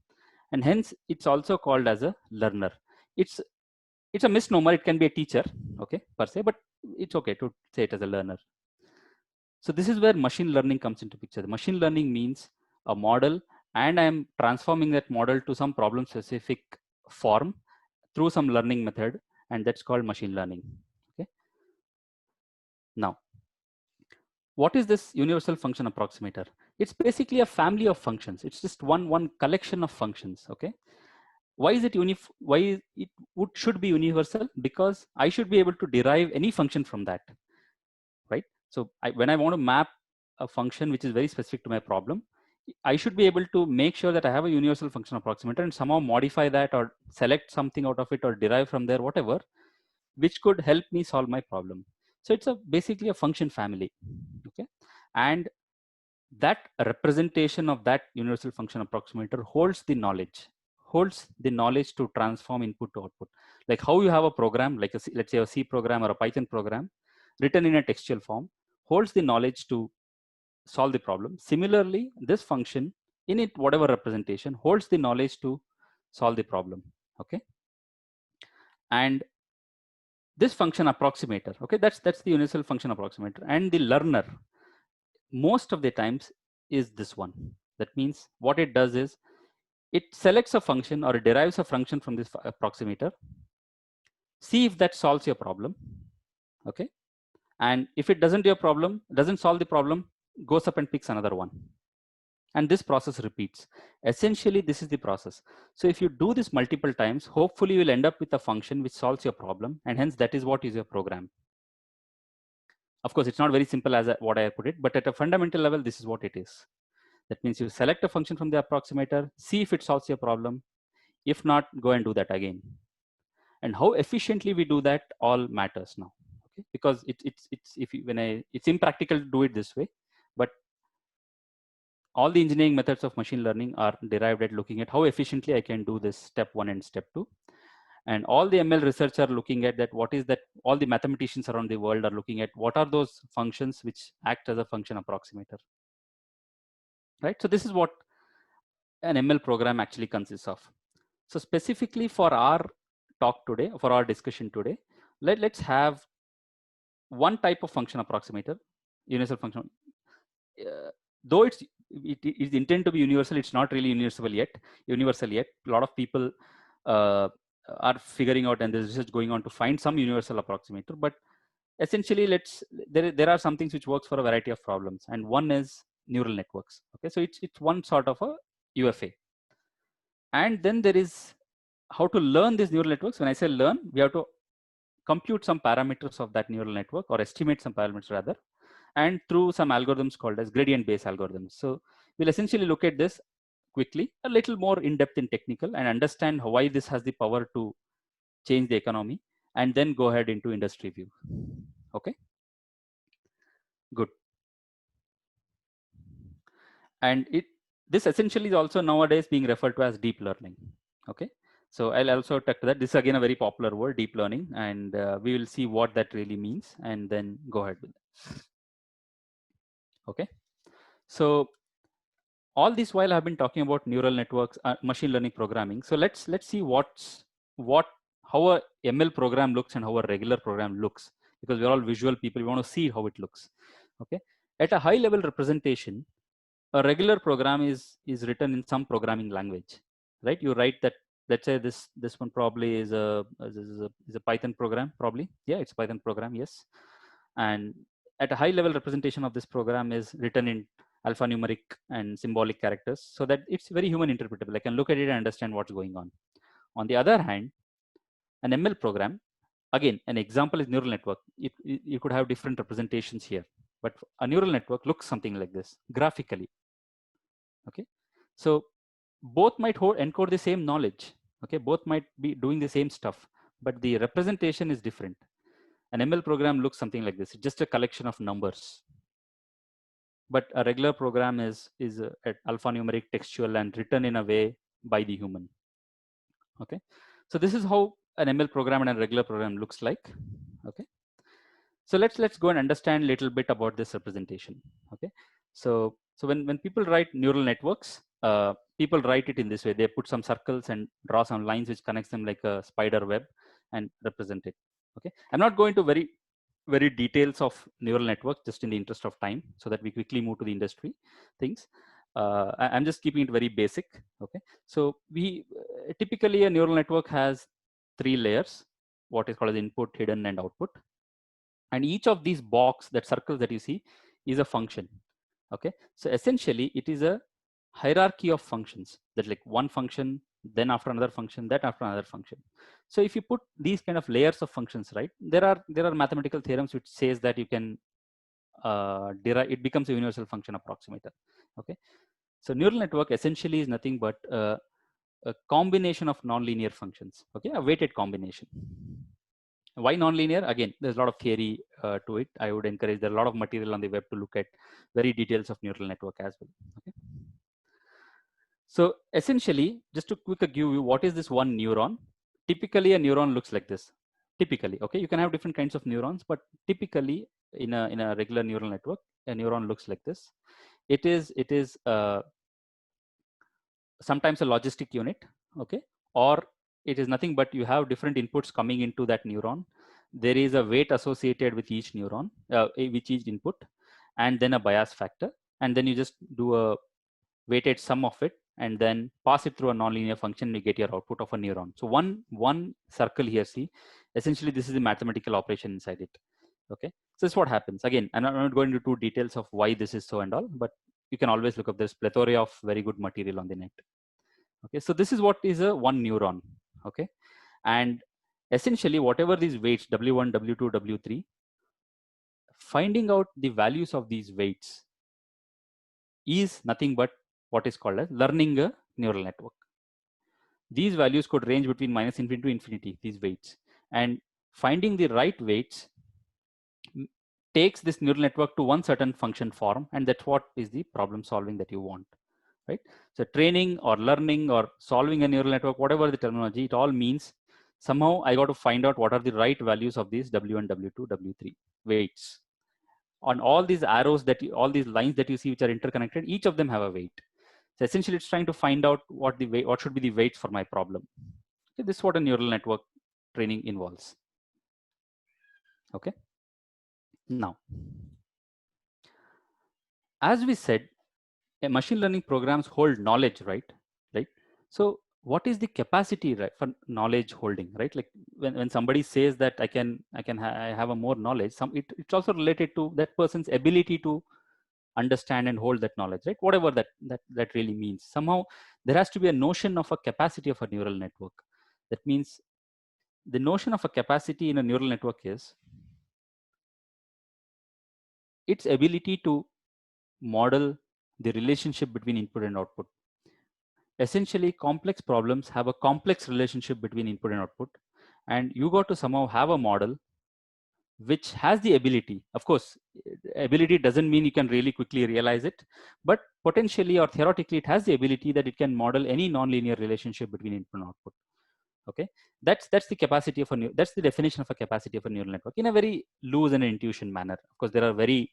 and hence it's also called as a learner. It's a misnomer. It can be a teacher, okay, per se, but it's okay to say it as a learner. So this is where machine learning comes into picture. The machine learning means a model, and I'm transforming that model to some problem specific form through some learning method, and that's called machine learning. Okay. Now, what is this universal function approximator? It's basically a family of functions. It's just one collection of functions. Okay. Why is it why it should be universal? Because I should be able to derive any function from that, right? So when I want to map a function which is very specific to my problem, I should be able to make sure that I have a universal function approximator and somehow modify that or select something out of it or derive from there, whatever, which could help me solve my problem. So it's basically a function family, okay? And that representation of that universal function approximator holds the knowledge to transform input to output. Like how you have a program, like let's say a C program or a Python program written in a textual form, holds the knowledge to solve the problem. Similarly, this function in it, whatever representation, holds the knowledge to solve the problem, okay? And this function approximator, okay, that's the universal function approximator. And the learner, most of the times, is this one. That means what it does is it selects a function or it derives a function from this approximator, see if that solves your problem, okay? And if it doesn't solve the problem, goes up and picks another one. And this process repeats. Essentially, this is the process. So if you do this multiple times, hopefully you'll end up with a function which solves your problem, and hence that is what is your program. Of course, it's not very simple as what I put it, but at a fundamental level, this is what it is. That means you select a function from the approximator, see if it solves your problem. If not, go and do that again. And how efficiently we do that all matters now, okay? Because it's impractical to do it this way, but all the engineering methods of machine learning are derived at looking at how efficiently I can do this step 1 and step 2. And all the ML research are looking at that. What is that? All the mathematicians around the world are looking at what are those functions which act as a function approximator, right? So this is what an ML program actually consists of. So specifically for our talk today, for our discussion today, let's have one type of function approximator, universal function. Though it is intended to be universal, it's not really universal yet. A lot of people are figuring out, and there's research going on to find some universal approximator. But essentially, there are some things which works for a variety of problems, and one is neural networks. Okay, so it's one sort of a UFA. And then there is how to learn these neural networks. When I say learn, we have to compute some parameters of that neural network, or estimate some parameters rather, and through some algorithms called as gradient-based algorithms. So we'll essentially look at this quickly, a little more in-depth in technical, and understand why this has the power to change the economy, and then go ahead into industry view. Okay, good. And this essentially is also nowadays being referred to as deep learning. Okay, so I'll also talk to that. This is again a very popular word, deep learning, and we will see what that really means, and then go ahead with it. Okay, so all this while I've been talking about neural networks, machine learning programming. So let's see how a ML program looks and how a regular program looks, because we're all visual people. We want to see how it looks. Okay, at a high level representation, a regular program is written in some programming language, right? You write that. Let's say this one probably is a Python program, probably. Yeah, it's a Python program, yes. And at a high level representation of this program is written in alphanumeric and symbolic characters, so that it's very human interpretable. I can look at it and understand what's going on. On the other hand, an ML program, again, an example is neural network. You could have different representations here, but a neural network looks something like this graphically. Okay, so both might encode the same knowledge. Okay, both might be doing the same stuff, but the representation is different. An ML program looks something like this. It's just a collection of numbers. But a regular program is alphanumeric, textual, and written in a way by the human. Okay, so this is how an ML program and a regular program looks like. Okay, so let's go and understand a little bit about this representation. Okay, so when people write neural networks, people write it in this way. They put some circles and draw some lines which connects them like a spider web and represent it. Okay, I'm not going to very details of neural network just in the interest of time, so that we quickly move to the industry things. I'm just keeping it very basic. Okay, so we typically a neural network has 3 layers, what is called as input, hidden, and output. And each of these box, that circles that you see, is a function. Okay, so essentially it is a hierarchy of functions, that like one function, then after another function, that after another function. So if you put these kind of layers of functions, right, there are mathematical theorems which says that you can derive, it becomes a universal function approximator. Okay, so neural network essentially is nothing but a combination of nonlinear functions. Okay, a weighted combination. Why nonlinear? Again, there's a lot of theory to it. I would encourage, there are a lot of material on the web to look at very details of neural network as well. Okay. So essentially, just to quickly give you what is this one neuron. Typically, a neuron looks like this. Typically, okay, you can have different kinds of neurons, but typically in a regular neural network, a neuron looks like this. It is sometimes a logistic unit, okay, or it is nothing but you have different inputs coming into that neuron. There is a weight associated with each neuron, with each input, and then a bias factor, and then you just do a weighted sum of it and then pass it through a nonlinear function, you get your output of a neuron. So one circle here, see, essentially this is a mathematical operation inside it. Okay, so this is what happens. Again, I'm not going into details of why this is so and all, but you can always look up. There's plethora of very good material on the net. Okay, so this is what is a one neuron. Okay, and essentially whatever these weights, W1, W2, W3, finding out the values of these weights is nothing but what is called as learning a neural network. These values could range between -infinity to infinity, these weights, and finding the right weights takes this neural network to one certain function form, and that's what is the problem solving that you want, right? So training or learning or solving a neural network, whatever the terminology, it all means somehow I got to find out what are the right values of these W1, W2, W3 weights. On all these arrows all these lines that you see which are interconnected, each of them have a weight. So essentially it's trying to find out what should be the weights for my problem. So this is what a neural network training involves. Okay. Now, as we said, machine learning programs hold knowledge, right? So what is the capacity, right, for knowledge holding, right? Like when somebody says that I have a more knowledge, it's also related to that person's ability to understand and hold that knowledge, right? Whatever that really means. Somehow there has to be a notion of a capacity of a neural network. That means the notion of a capacity in a neural network is its ability to model the relationship between input and output. Essentially, complex problems have a complex relationship between input and output, and you got to somehow have a model which has the ability. Of course, ability doesn't mean you can really quickly realize it, but potentially or theoretically, it has the ability that it can model any nonlinear relationship between input and output. Okay, that's the capacity of that's the definition of a capacity of a neural network in a very loose and intuition manner. Of course, there are very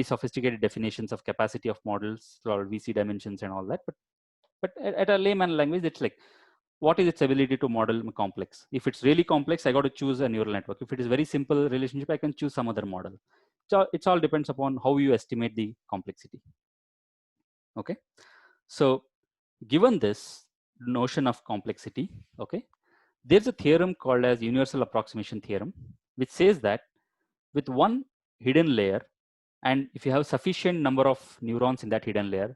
sophisticated definitions of capacity of models or VC dimensions and all that, but at a layman language, it's like, what is its ability to model complex? If it's really complex, I got to choose a neural network. If it is very simple relationship, I can choose some other model. So it all depends upon how you estimate the complexity. Okay, so given this notion of complexity, okay, there's a theorem called as universal approximation theorem, which says that with one hidden layer, and if you have sufficient number of neurons in that hidden layer,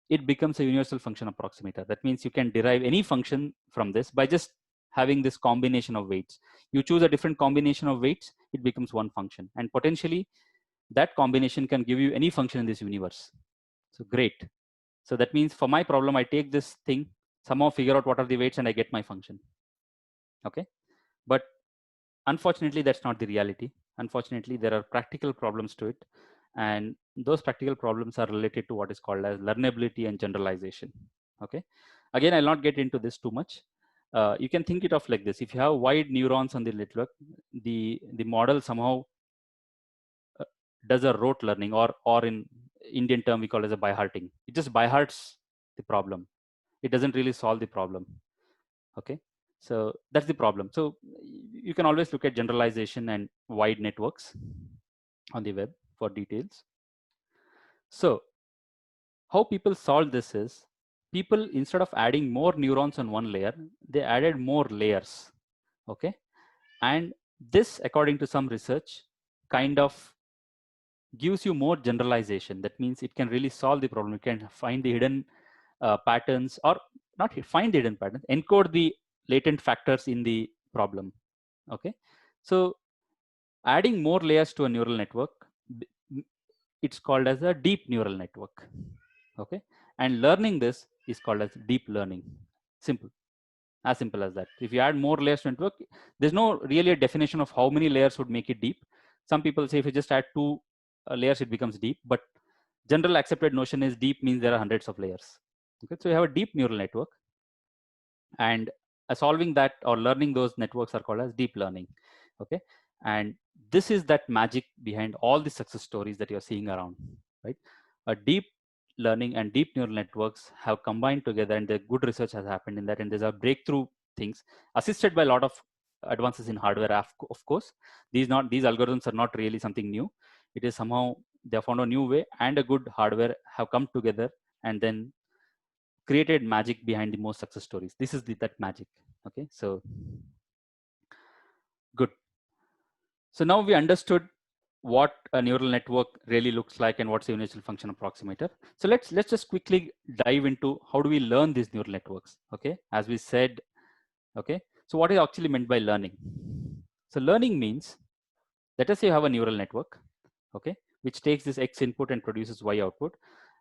it becomes a universal function approximator. That means you can derive any function from this by just having this combination of weights. You choose a different combination of weights, it becomes one function. And potentially that combination can give you any function in this universe. So great. So that means for my problem, I take this thing, somehow figure out what are the weights, and I get my function. Okay. But unfortunately, that's not the reality. Unfortunately, there are practical problems to it. And those practical problems are related to what is called as learnability and generalization. Okay. Again, I'll not get into this too much. You can think it of like this. If you have wide neurons on the network, the model somehow does a rote learning, or in Indian term, we call it as a by hearting. It just by hearts the problem. It doesn't really solve the problem. Okay, so that's the problem. So you can always look at generalization and wide networks on the web for details. So how people solve this is, people, instead of adding more neurons on one layer, they added more layers. Okay, and this, according to some research, kind of gives you more generalization. That means it can really solve the problem. You can find the hidden patterns, or not find the hidden patterns, encode the latent factors in the problem. Okay, so adding more layers to a neural network, it's called as a deep neural network. Okay, and learning this is called as deep learning. Simple, as simple as that. If you add more layers to network, there's no really a definition of how many layers would make it deep. Some people say if you just add 2 layers, it becomes deep, but general accepted notion is deep means there are hundreds of layers. Okay, so you have a deep neural network, and solving that or learning those networks are called as deep learning. Okay, and this is that magic behind all the success stories that you're seeing around, right? A deep learning and deep neural networks have combined together, and the good research has happened in that, and there's a breakthrough things assisted by a lot of advances in hardware. Of course, these algorithms are not really something new. It is somehow they have found a new way, and a good hardware have come together and then created magic behind the most success stories. This is that magic. Okay, so good. So now we understood what a neural network really looks like and what's the universal function approximator. So let's just quickly dive into how do we learn these neural networks. Okay, as we said. Okay, so what is actually meant by learning? So learning means, let us say you have a neural network, okay, which takes this X input and produces Y output,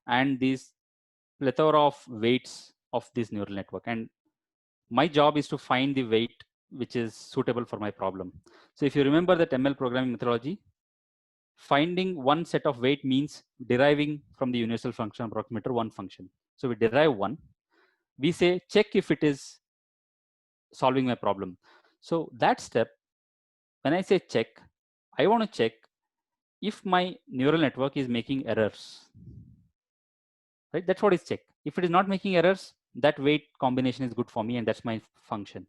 and these plethora of weights of this neural network, and my job is to find the weight which is suitable for my problem. So if you remember that ML programming methodology, finding one set of weight means deriving from the universal function approximator one function. So we derive one, we say check if it is solving my problem. So that step, when I say check, I want to check if my neural network is making errors, right? That's what is check. If it is not making errors, that weight combination is good for me, and that's my function.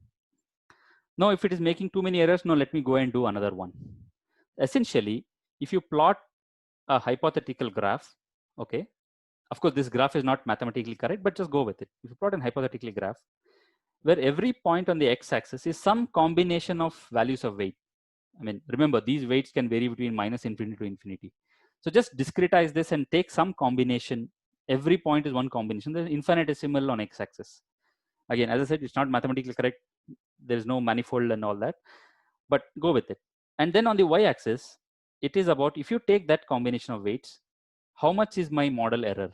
Now, if it is making too many errors, now let me go and do another one. Essentially, if you plot a hypothetical graph, okay, of course, this graph is not mathematically correct, but just go with it. If you plot a hypothetical graph, where every point on the x-axis is some combination of values of weight. I mean, remember, these weights can vary between -infinity to infinity. So just discretize this and take some combination. Every point is one combination. There's infinitesimal on x-axis. Again, as I said, it's not mathematically correct. There's no manifold and all that, but go with it. And then on the y-axis, it is about, if you take that combination of weights, how much is my model error?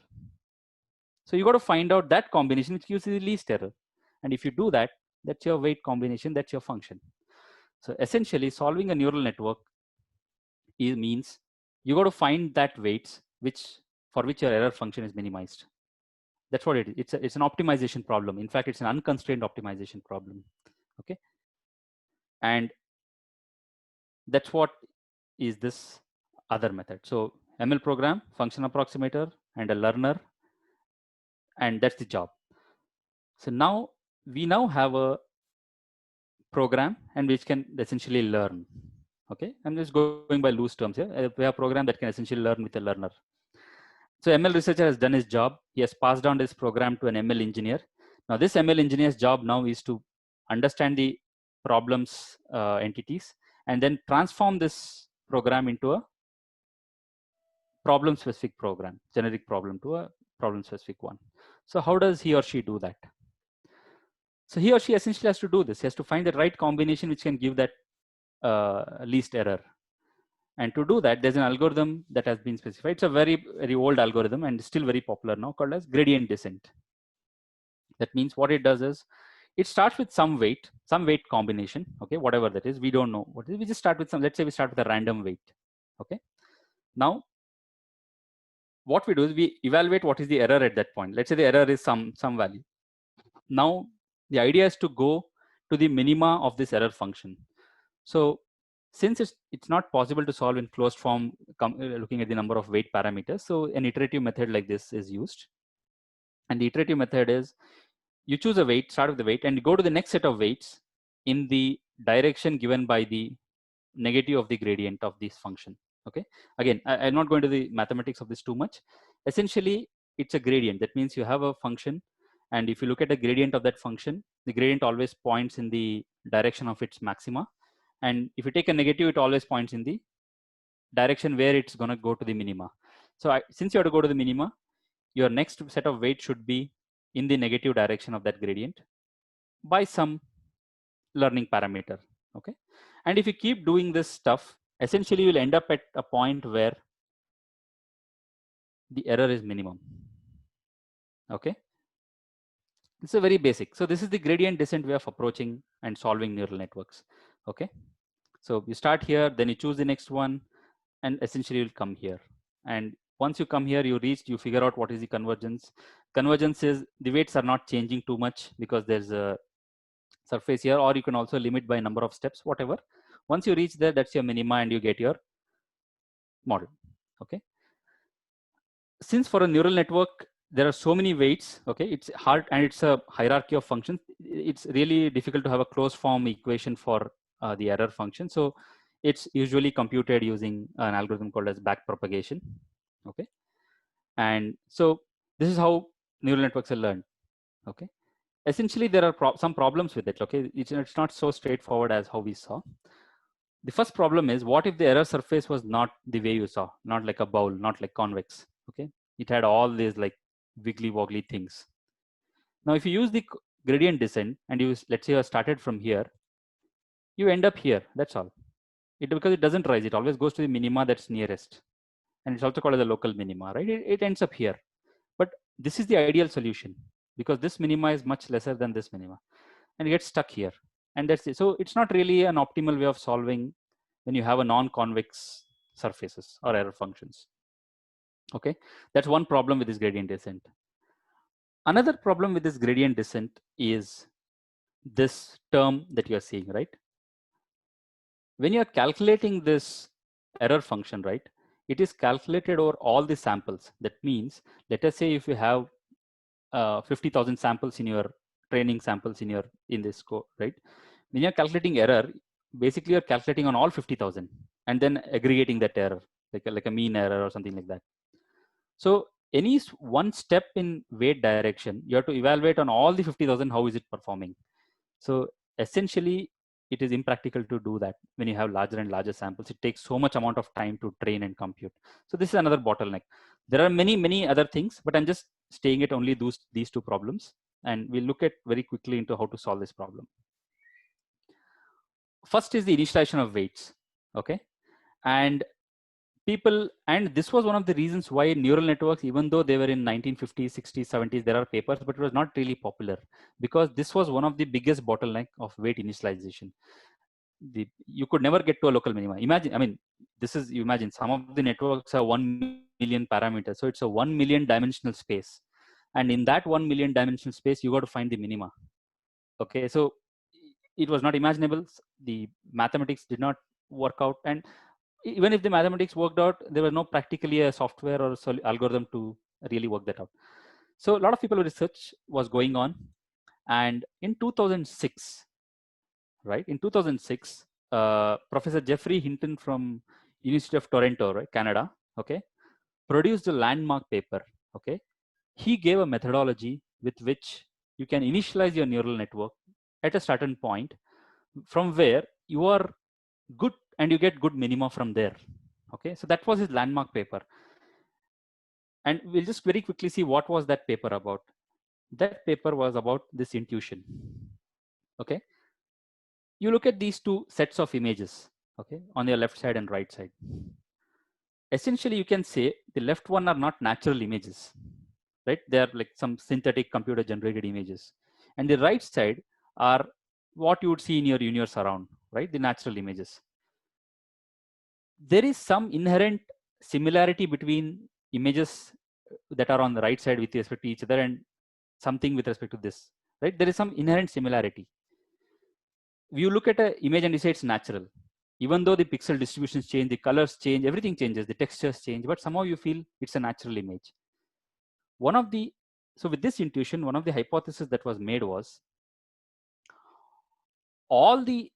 So you got to find out that combination which gives you the least error. And if you do that, that's your weight combination, that's your function. So essentially, solving a neural network means you got to find that weights for which your error function is minimized. That's what it is. It's an optimization problem. In fact, it's an unconstrained optimization problem. Okay, and that's what is this other method. So ML program, function approximator, and a learner, and that's the job. So now we have a program and which can essentially learn. Okay, I'm just going by loose terms here. We have a program that can essentially learn with a learner. So ML researcher has done his job. He has passed down this program to an ML engineer. Now this ML engineer's job now is to understand the problems entities and then transform this program into a problem specific program, generic problem to a problem specific one. So how does he or she do that? So he or she essentially has to do this. He has to find the right combination which can give that least error. And to do that, there's an algorithm that has been specified. It's a very, very old algorithm and still very popular now, called as gradient descent. That means what it does is, it starts with some weight combination, okay, whatever that is, we don't know what it is. We just start with some, let's say we start with a random weight, okay. Now, what we do is we evaluate what is the error at that point. Let's say the error is some value. Now, the idea is to go to the minima of this error function. So since it's not possible to solve in closed form looking at the number of weight parameters, so an iterative method like this is used. And the iterative method is you choose a weight, start with the weight, and you go to the next set of weights in the direction given by the negative of the gradient of this function. Okay. Again, I'm not going to the mathematics of this too much. Essentially, it's a gradient. That means you have a function, and if you look at the gradient of that function, the gradient always points in the direction of its maxima. And if you take a negative, it always points in the direction where it's going to go to the minima. So since you have to go to the minima, your next set of weights should be in the negative direction of that gradient by some learning parameter. Okay. And if you keep doing this stuff, essentially you'll end up at a point where the error is minimum. Okay. It's a very basic. So this is the gradient descent way of approaching and solving neural networks. Okay. So you start here, then you choose the next one, and essentially you'll come here. And once you come here, you figure out what is the convergence. Convergence is the weights are not changing too much because there's a surface here, or you can also limit by number of steps, whatever. Once you reach there, that's your minima and you get your model. Okay. Since for a neural network, there are so many weights, okay, it's hard, and it's a hierarchy of functions. It's really difficult to have a closed form equation for the error function. So it's usually computed using an algorithm called as backpropagation. Okay. And so this is how neural networks are learned. Okay. Essentially, there are some problems with it. Okay. It's not so straightforward as how we saw. The first problem is, what if the error surface was not the way you saw, not like a bowl, not like convex. Okay. It had all these like wiggly woggly things. Now, if you use the gradient descent and you, let's say you started from here, you end up here. That's all. Because it doesn't rise, it always goes to the minima that's nearest. And it's also called as the local minima, right? It ends up here. But this is the ideal solution because this minima is much lesser than this minima, and it gets stuck here. And that's it. So it's not really an optimal way of solving when you have a non-convex surfaces or error functions. Okay, that's one problem with this gradient descent. Another problem with this gradient descent is this term that you are seeing, right? When you are calculating this error function, right, it is calculated over all the samples. That means, let us say if you have 50,000 samples in your training samples in this code, right? When you're calculating error, basically you're calculating on all 50,000 and then aggregating that error, like a mean error or something like that. So any one step in weight direction, you have to evaluate on all the 50,000, how is it performing? So essentially, it is impractical to do that when you have larger and larger samples. It takes so much amount of time to train and compute. So this is another bottleneck. There are many other things, but I'm just staying at only these two problems. And we'll look at very quickly into how to solve this problem. First is the initialization of weights, okay? And this was one of the reasons why neural networks, even though they were in 1950s, 60s, 70s, there are papers, but it was not really popular because this was one of the biggest bottleneck of weight initialization. You could never get to a local minima. Imagine, I mean, you imagine some of the networks are 1 million parameters. So it's a 1 million dimensional space. And in that 1 million dimensional space, you got to find the minima. Okay, so it was not imaginable. The mathematics did not work out. And even if the mathematics worked out, there was no practically a software or algorithm to really work that out. So a lot of people research was going on. And in 2006, right? In 2006, Professor Geoffrey Hinton from University of Toronto, right, Canada, okay, produced a landmark paper, okay. He gave a methodology with which you can initialize your neural network at a certain point from where you are good and you get good minima from there, okay. So that was his landmark paper. And we'll just very quickly see what was that paper about. That paper was about this intuition, okay. You look at these two sets of images, okay, on your left side and right side. Essentially, you can say the left one are not natural images, right? They are like some synthetic computer generated images. And the right side are what you would see in your universe around, right? The natural images. There is some inherent similarity between images that are on the right side with respect to each other and something with respect to this, right? There is some inherent similarity. You look at an image and you say it's natural. Even though the pixel distributions change, the colors change, everything changes, the textures change, but somehow you feel it's a natural image. One of the So with this intuition, one of the hypotheses that was made was all the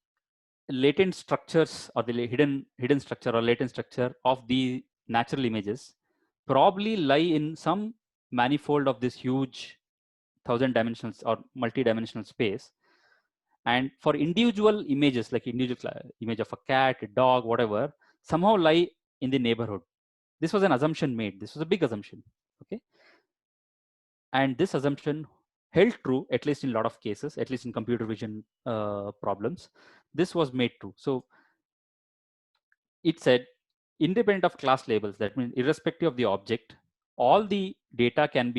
latent structures or the hidden structure or latent structure of the natural images probably lie in some manifold of this huge 1000-dimensional or multi-dimensional space. And for individual images, like individual image of a cat, a dog, whatever, somehow lie in the neighborhood. This was an assumption made. This was a big assumption. Okay. And this assumption held true, at least in a lot of cases, at least in computer vision problems. This was made true. So it said, independent of class labels, that means irrespective of the object, all the data can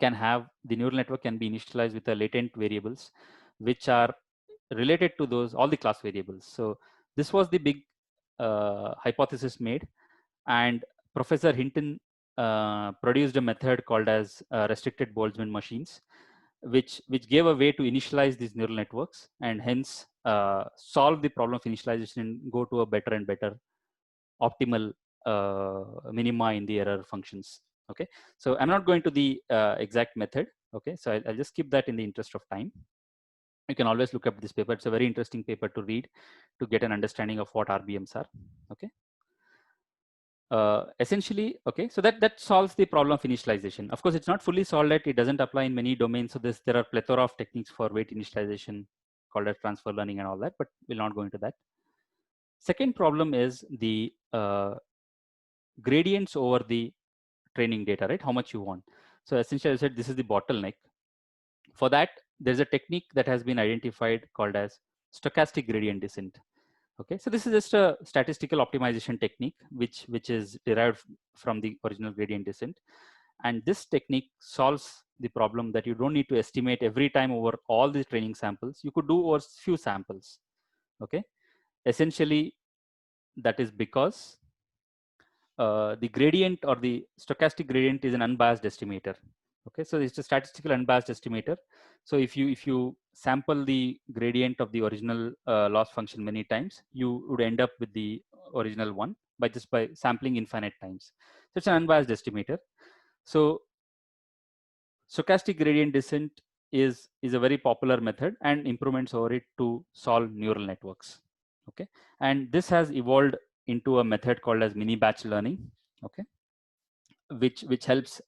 have, the neural network can be initialized with the latent variables, which are related to those, all the class variables. So this was the big hypothesis made. And Professor Hinton produced a method called as restricted Boltzmann machines, which gave a way to initialize these neural networks and hence solve the problem of initialization and go to a better and better optimal minima in the error functions. Okay, so I'm not going to the exact method. Okay, so I'll just skip that in the interest of time. You can always look up this paper. It's a very interesting paper to read to get an understanding of what RBMs are. Okay. Essentially, okay, so that solves the problem of initialization. Of course, it's not fully solved yet. It doesn't apply in many domains. So there are plethora of techniques for weight initialization called as transfer learning and all that, but we'll not go into that. Second problem is the gradients over the training data, right? How much you want. So essentially, I said this is the bottleneck. For that, there's a technique that has been identified called as stochastic gradient descent. Okay, so this is just a statistical optimization technique, which is derived from the original gradient descent. And this technique solves the problem that you don't need to estimate every time over all these training samples. You could do over few samples. Okay, essentially, that is because the gradient or the stochastic gradient is an unbiased estimator. Okay, so it's a statistical unbiased estimator. So if you sample the gradient of the original loss function many times, you would end up with the original one by sampling infinite times. So it's an unbiased estimator. So stochastic gradient descent is a very popular method, and improvements over it to solve neural networks. Okay, and this has evolved into a method called as mini batch learning. Okay, which helps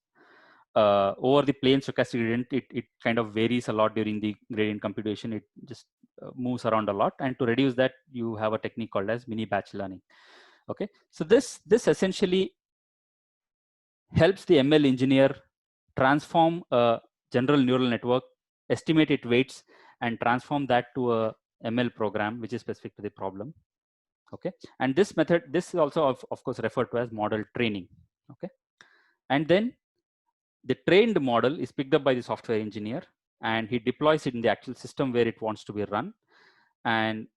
over the plane stochastic gradient. It kind of varies a lot during the gradient computation. It just moves around a lot, and to reduce that, you have a technique called as mini batch learning. Okay, so this essentially helps the ML engineer transform a general neural network, estimate its weights, and transform that to a ML program which is specific to the problem. Okay, and this method, this is also of course referred to as model training. Okay, and then the trained model is picked up by the software engineer, and he deploys it in the actual system where it wants to be run. And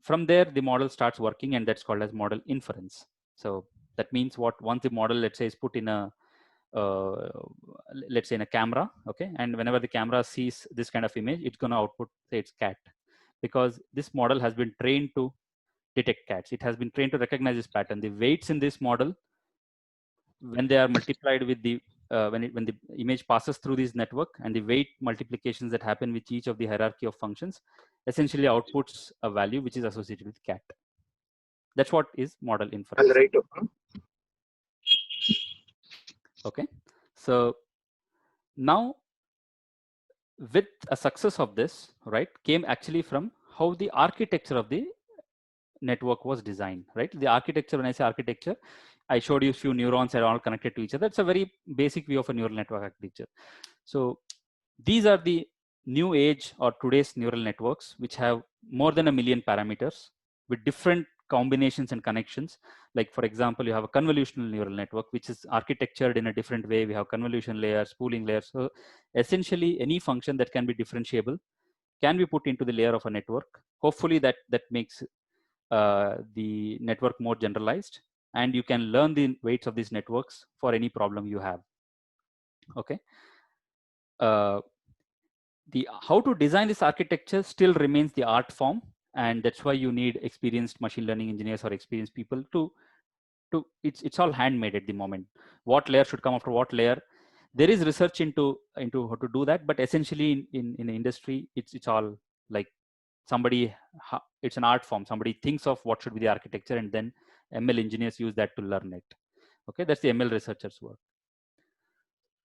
from there, the model starts working, and that's called as model inference. So that means once the model, let's say, is put in a, let's say in a camera, okay, and whenever the camera sees this kind of image, it's going to output, say, it's cat, because this model has been trained to detect cats. It has been trained to recognize this pattern. The weights in this model, when they are multiplied with the when the image passes through this network, and the weight multiplications that happen with each of the hierarchy of functions essentially outputs a value which is associated with cat. That's what is model inference. Right. Okay, so now with a success of this, right, came actually from how the architecture of the network was designed, right? The architecture, when I say architecture, I showed you a few neurons that are all connected to each other. It's a very basic view of a neural network architecture. So these are the new age or today's neural networks, which have more than 1 million parameters with different combinations and connections. Like, for example, you have a convolutional neural network, which is architectured in a different way. We have convolution layers, pooling layers. So essentially, any function that can be differentiable can be put into the layer of a network. Hopefully that makes the network more generalized, and you can learn the weights of these networks for any problem you have. Okay. The how to design this architecture still remains the art form, and that's why you need experienced machine learning engineers or experienced people to it's all handmade at the moment. What layer should come after what layer? There is research into how to do that, but essentially in the industry, it's all like somebody, it's an art form. Somebody thinks of what should be the architecture, and then ML engineers use that to learn it. Okay, that's the ML researchers' work.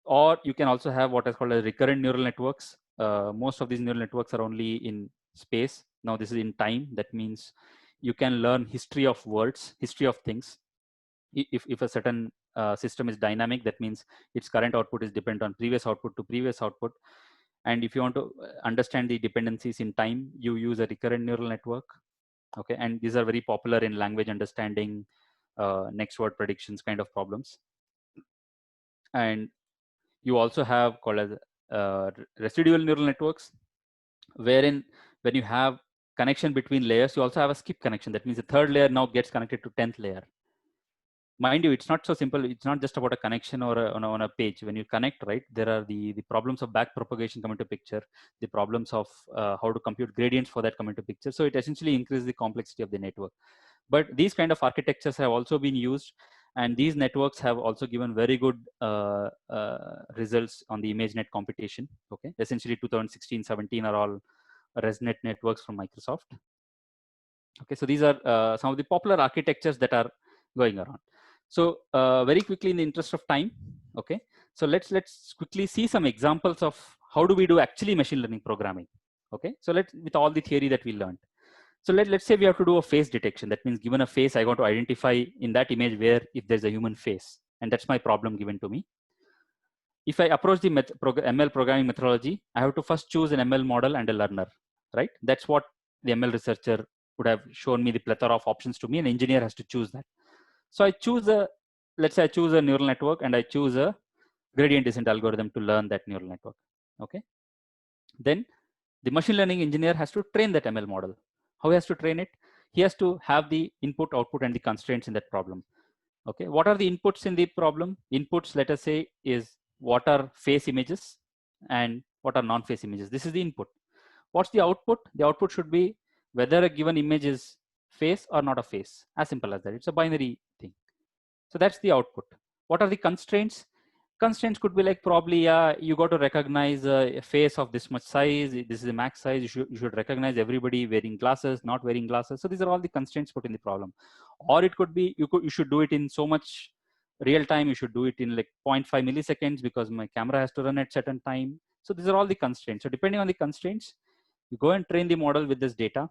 Or you can also have what is called as recurrent neural networks. Most of these neural networks are only in space. Now this is in time. That means you can learn history of worlds, history of things. If a certain system is dynamic, that means its current output is dependent on previous output to previous output. And if you want to understand the dependencies in time, you use a recurrent neural network. Okay, and these are very popular in language understanding, next word predictions kind of problems. And you also have called as residual neural networks, wherein when you have connection between layers, you also have a skip connection. That means the third layer now gets connected to 10th layer. Mind you, it's not so simple. It's not just about a connection or on a page. When you connect, right, there are the problems of back propagation come into picture, the problems of how to compute gradients for that come into picture. So it essentially increases the complexity of the network. But these kind of architectures have also been used, and these networks have also given very good results on the ImageNet competition. Okay, essentially 2016-17 are all ResNet networks from Microsoft. Okay, so these are some of the popular architectures that are going around. So very quickly, in the interest of time, okay, so let's quickly see some examples of how do we do actually machine learning programming. Okay, so with all the theory that we learned. So let's say we have to do a face detection. That means given a face, I want to identify in that image where if there's a human face, and that's my problem given to me. If I approach the ML programming methodology, I have to first choose an ML model and a learner, right? That's what the ML researcher would have shown me, the plethora of options to me. An engineer has to choose that. So I choose let's say I choose a neural network and I choose a gradient descent algorithm to learn that neural network. Okay. Then the machine learning engineer has to train that ML model. How he has to train it? He has to have the input, output, and the constraints in that problem. Okay. What are the inputs in the problem? Inputs, let us say, is what are face images and what are non-face images. This is the input. What's the output? The output should be whether a given image is face or not a face. As simple as that. It's a binary thing. So that's the output. What are the constraints? Constraints could be like probably you got to recognize a face of this much size. This is a max size. You should recognize everybody wearing glasses, not wearing glasses. So these are all the constraints put in the problem. Or it could be you should do it in so much real time. You should do it in like 0.5 milliseconds because my camera has to run at certain time. So these are all the constraints. So depending on the constraints, you go and train the model with this data.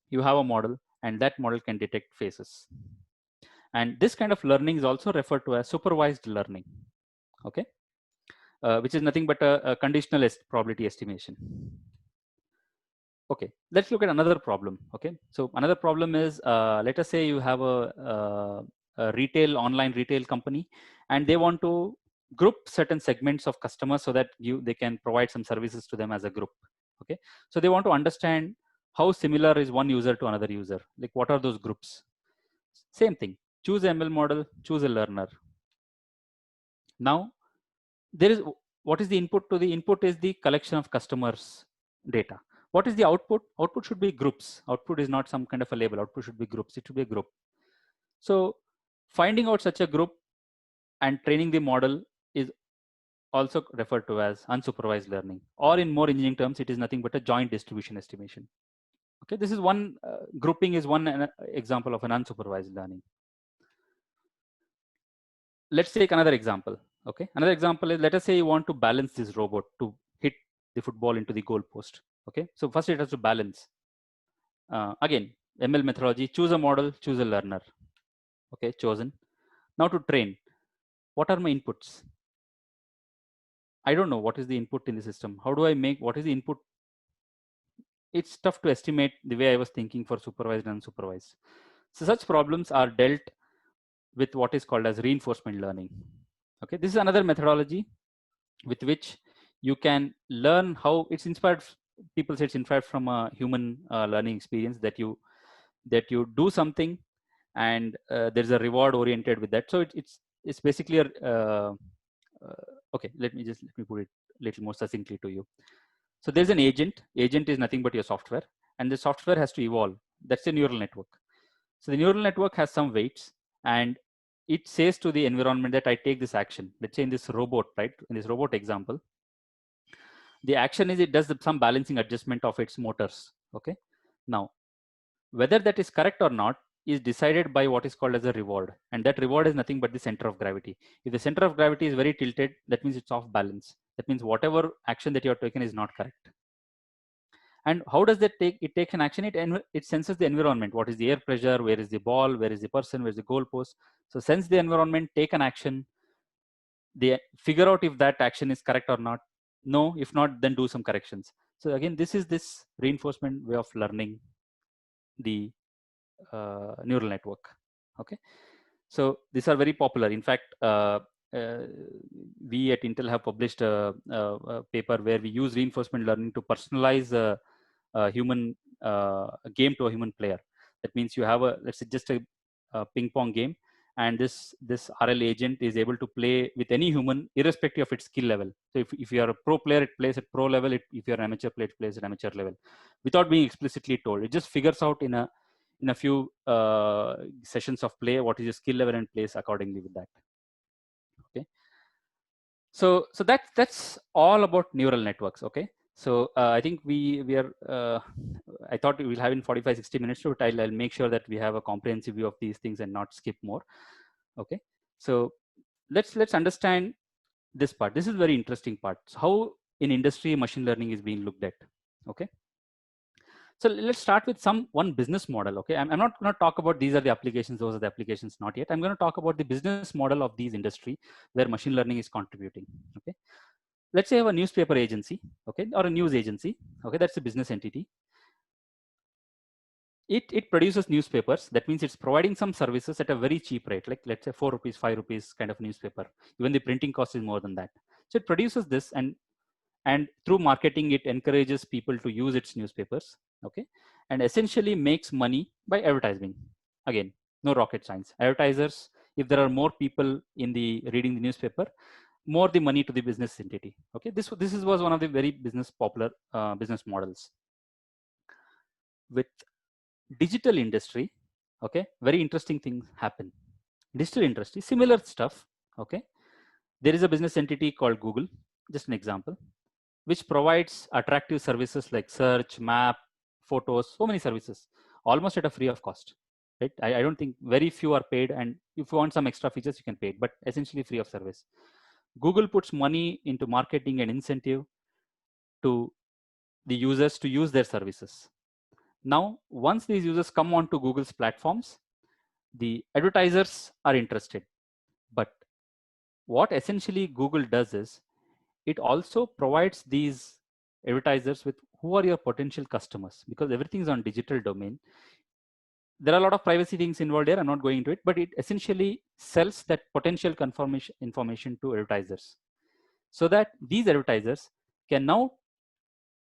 You have a model, and that model can detect faces. And this kind of learning is also referred to as supervised learning. Okay, which is nothing but a conditional probability estimation. Okay, let's look at another problem. Okay, so another problem is let us say you have a online retail company, and they want to group certain segments of customers so that they can provide some services to them as a group. Okay, so they want to understand how similar is one user to another user. Like what are those groups? Same thing. Choose an ML model, choose a learner. Now, what is the input? To the input is the collection of customers' data. What is the output? Output should be groups. Output is not some kind of a label. Output should be groups. It should be a group. So finding out such a group and training the model is also referred to as unsupervised learning, or in more engineering terms, it is nothing but a joint distribution estimation. Okay, this is one grouping is one example of an unsupervised learning. Let's take another example. Okay, another example is, let us say you want to balance this robot to hit the football into the goal post. Okay, so first it has to balance. Again, ML methodology, choose a model, choose a learner. Okay, chosen. Now to train, what are my inputs? I don't know what is the input in the system. How do I make, what is the input? It's tough to estimate the way I was thinking for supervised and unsupervised. So such problems are dealt with what is called as reinforcement learning. Okay, this is another methodology with which you can learn how it's inspired. People say it's inspired from a human learning experience, that you do something and there's a reward oriented with that. So it's basically a okay, let me put it a little more succinctly to you. So there's an agent. Agent is nothing but your software, and the software has to evolve. That's a neural network. So the neural network has some weights, and it says to the environment that I take this action. Let's say in this robot, right? In this robot example, the action is it does some balancing adjustment of its motors. Okay. Now, whether that is correct or not is decided by what is called as a reward. And that reward is nothing but the center of gravity. If the center of gravity is very tilted, that means it's off balance. That means whatever action that you have taken is not correct. And how does that take? It takes an action. It senses the environment. What is the air pressure? Where is the ball? Where is the person? Where is the goalpost? So sense the environment, take an action. They figure out if that action is correct or not. No, if not, then do some corrections. So again, this is this reinforcement way of learning the neural network. Okay, so these are very popular. In fact, we at Intel have published a paper where we use reinforcement learning to personalize a human game to a human player. That means you have let's say just a ping pong game, and this RL agent is able to play with any human irrespective of its skill level. So if you are a pro player, it plays at pro level. If you're an amateur player, it plays at amateur level, without being explicitly told. It just figures out in a few sessions of play what is your skill level and plays accordingly with that. Okay, so that's all about neural networks. Okay, so I think we are I thought we will have in 45-60 minutes, but I'll make sure that we have a comprehensive view of these things and not skip more. Okay, so let's understand this part. This is very interesting part. So how in industry machine learning is being looked at. Okay, so let's start with one business model. Okay, I'm not going to talk about these are the applications, those are the applications, not yet. I'm going to talk about the business model of these industry where machine learning is contributing. Okay, let's say I have a newspaper agency, okay, or a news agency. Okay, that's a business entity. It produces newspapers. That means it's providing some services at a very cheap rate, like let's say 4 rupees, 5 rupees kind of newspaper. Even the printing cost is more than that. So it produces this, and through marketing, it encourages people to use its newspapers. Okay, and essentially makes money by advertising. Again, no rocket science. Advertisers, if there are more people in the reading the newspaper, more the money to the business entity. Okay, this was one of the very popular business models. With digital industry, okay, very interesting things happen. Digital industry, similar stuff. Okay, there is a business entity called Google, just an example, which provides attractive services like search, map, photos, so many services, almost at a free of cost. Right? I don't think very few are paid, and if you want some extra features, you can pay it, but essentially free of service. Google puts money into marketing and incentive to the users to use their services. Now, once these users come onto Google's platforms, the advertisers are interested. But what essentially Google does is it also provides these advertisers with who are your potential customers, because everything is on digital domain. There are a lot of privacy things involved here. I'm not going into it, but it essentially sells that potential information to advertisers, so that these advertisers can now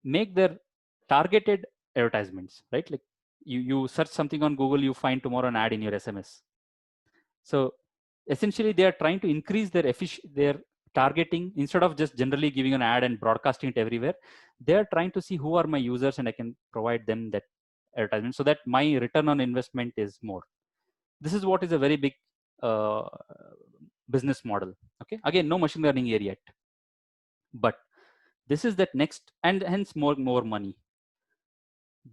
make their targeted advertisements, right? Like you search something on Google, you find tomorrow an ad in your SMS. So essentially they are trying to increase their targeting. Instead of just generally giving an ad and broadcasting it everywhere, they are trying to see who are my users and I can provide them that advertisement so that my return on investment is more. This is what is a very big business model. Okay, again, no machine learning here yet, but this is that next, and hence more money.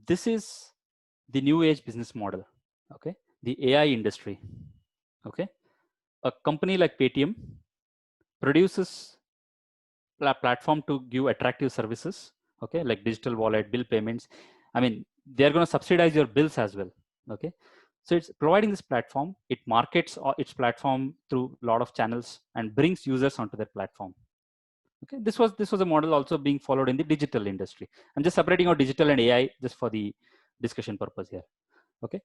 This is the new age business model. Okay, the AI industry. Okay, a company like Paytm produces a platform to give attractive services. Okay, like digital wallet, bill payments. I mean, they're going to subsidize your bills as well. Okay, so it's providing this platform. It markets its platform through a lot of channels and brings users onto that platform. Okay, this was a model also being followed in the digital industry. I'm just separating out digital and AI just for the discussion purpose here. Okay,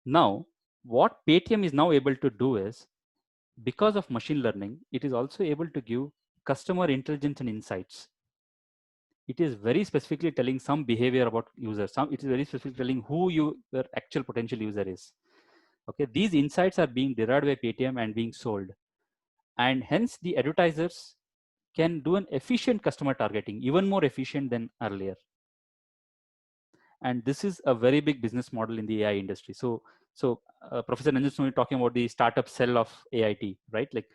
now what Paytm is now able to do is, because of machine learning, it is also able to give customer intelligence and insights. It is very specifically telling some behavior about users. It is very specifically telling who your actual potential user is. Okay, these insights are being derived by Paytm and being sold, and hence the advertisers can do an efficient customer targeting, even more efficient than earlier. And this is a very big business model in the AI industry. So Professor Nanjan Snowey talking about the startup cell of AIT, right? Like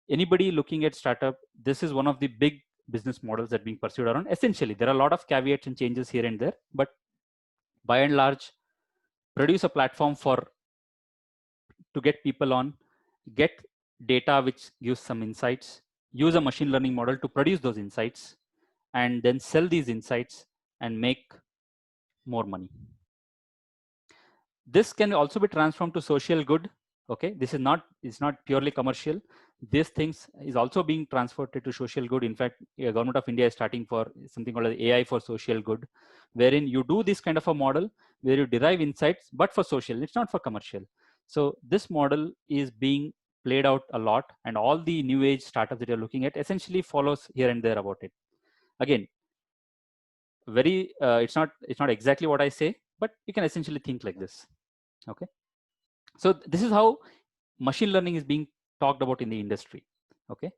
anybody looking at startup, this is one of the big business models that are being pursued around. Essentially, there are a lot of caveats and changes here and there, but by and large, produce a platform to get people on, get data which gives some insights, use a machine learning model to produce those insights, and then sell these insights and make more money. This can also be transformed to social good. Okay, this is not, it's not purely commercial. These things is also being transported to social good. In fact, Government of India is starting for something called AI for social good, wherein you do this kind of a model where you derive insights, but for social, it's not for commercial. So this model is being played out a lot, and all the new age startups that you're looking at essentially follows here and there about it. Again, very it's not exactly what I say, but you can essentially think like this. Okay, so this is how machine learning is being talked about in the industry. Okay,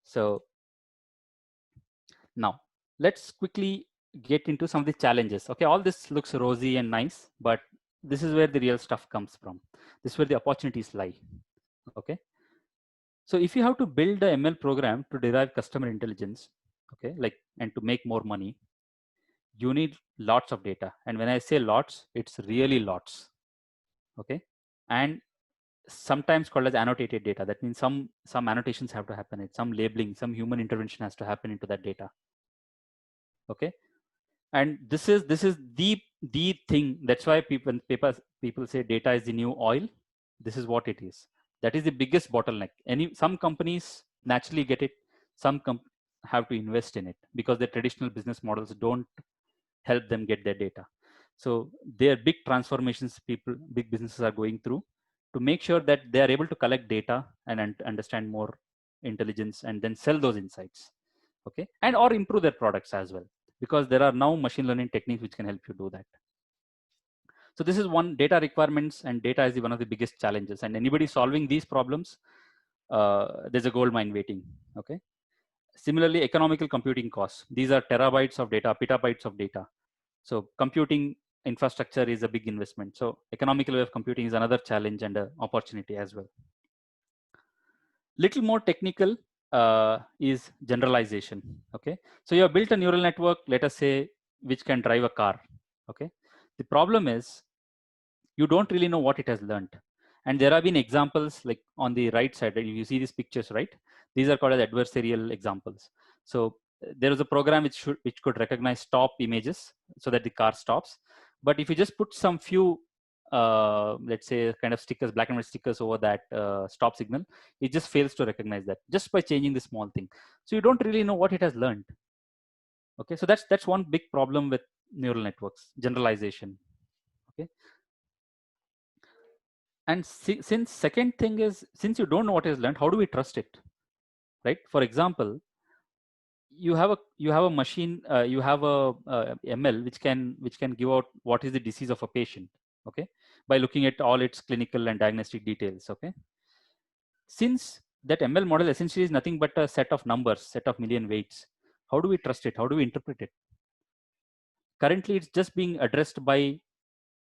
so now let's quickly get into some of the challenges. Okay, all this looks rosy and nice, but this is where the real stuff comes from. This is where the opportunities lie. Okay, so if you have to build a ML program to derive customer intelligence, okay, like, and to make more money, you need lots of data. And when I say lots, it's really lots. Okay, and sometimes called as annotated data. That means some annotations have to happen, some labeling, some human intervention has to happen into that data. Okay, and this is the thing. That's why people say data is the new oil. This is what it is. That is the biggest bottleneck. Some companies naturally get it. Some have to invest in it because their traditional business models don't help them get their data. So there are big transformations big businesses are going through to make sure that they are able to collect data and understand more intelligence and then sell those insights. Okay, and or improve their products as well, because there are now machine learning techniques which can help you do that. So this is one, data requirements, and data is one of the biggest challenges, and anybody solving these problems, there's a gold mine waiting. Okay, similarly, economical computing costs. These are terabytes of data, petabytes of data. So computing infrastructure is a big investment. So economical way of computing is another challenge and an opportunity as well. Little more technical is generalization. Okay, so you have built a neural network, let us say, which can drive a car. Okay, the problem is you don't really know what it has learned. And there have been examples like on the right side, right? You see these pictures, right? These are called as adversarial examples. So there is a program which could recognize stop images so that the car stops. But if you just put some few, let's say, kind of stickers, black and white stickers over that stop signal, it just fails to recognize that just by changing the small thing. So you don't really know what it has learned. Okay, so that's one big problem with neural networks, generalization. Okay. And since second thing is, since you don't know what is learned, how do we trust it, right? For example, you have a machine, you have a ML which can give out what is the disease of a patient, okay, by looking at all its clinical and diagnostic details. Okay, since that ML model essentially is nothing but a set of numbers, set of million weights, how do we trust it? How do we interpret it? Currently, it's just being addressed by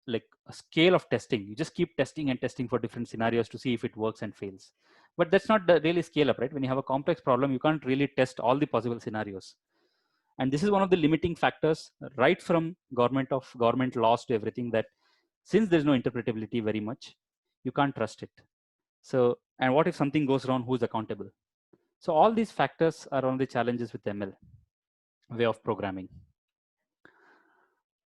like a scale of testing. You just keep testing and testing for different scenarios to see if it works and fails. But that's not really scale up, right? When you have a complex problem, you can't really test all the possible scenarios. And this is one of the limiting factors, right from government laws to everything, that since there's no interpretability very much, you can't trust it. So, and what if something goes wrong, who's accountable? So all these factors are one of the challenges with ML way of programming.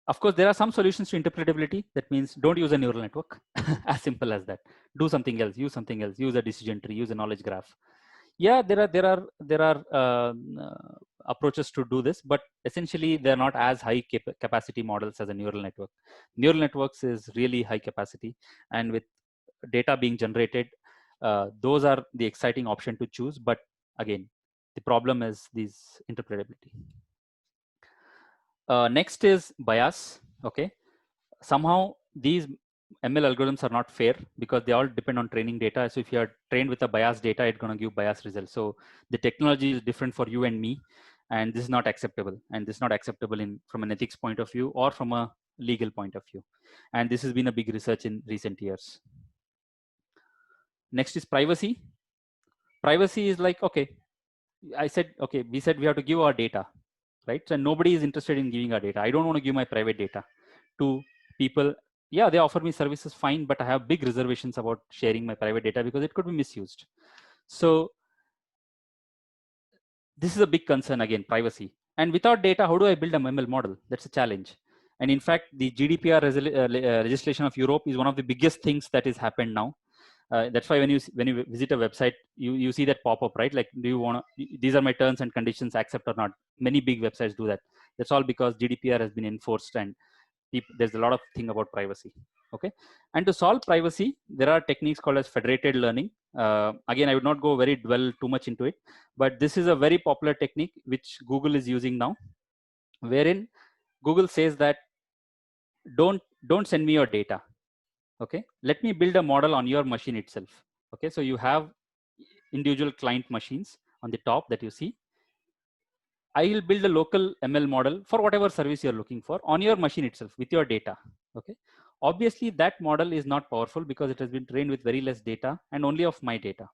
Of course, there are some solutions to interpretability. That means don't use a neural network, as simple as that. Do something else, use something else, use a decision tree, use a knowledge graph. Yeah, there are approaches to do this, but essentially they're not as high capacity models as a neural network. Neural networks is really high capacity, and with data being generated, those are the exciting option to choose. But again, the problem is this interpretability. Next is bias. Okay, somehow these ML algorithms are not fair because they all depend on training data. So if you are trained with a biased data, it's going to give biased results. So the technology is different for you and me, and this is not acceptable. And this is not acceptable from an ethics point of view or from a legal point of view. And this has been a big research in recent years. Next is privacy. Privacy is like, okay, we said we have to give our data, right? So nobody is interested in giving our data. I don't want to give my private data to people. Yeah, they offer me services, fine, but I have big reservations about sharing my private data because it could be misused. So this is a big concern again, privacy. And without data, how do I build a ML model? That's a challenge. And in fact, the GDPR legislation of Europe is one of the biggest things that has happened now. That's why when you visit a website, you see that pop up, right? Like, do you want to? These are my terms and conditions, accept or not. Many big websites do that. That's all because GDPR has been enforced, and there's a lot of thing about privacy. Okay, and to solve privacy, there are techniques called as federated learning. Again, I would not go dwell too much into it, but this is a very popular technique which Google is using now, wherein Google says that don't send me your data. Okay, let me build a model on your machine itself. Okay, so you have individual client machines on the top that you see. I will build a local ML model for whatever service you're looking for on your machine itself with your data. Okay, obviously that model is not powerful because it has been trained with very less data and only of my data.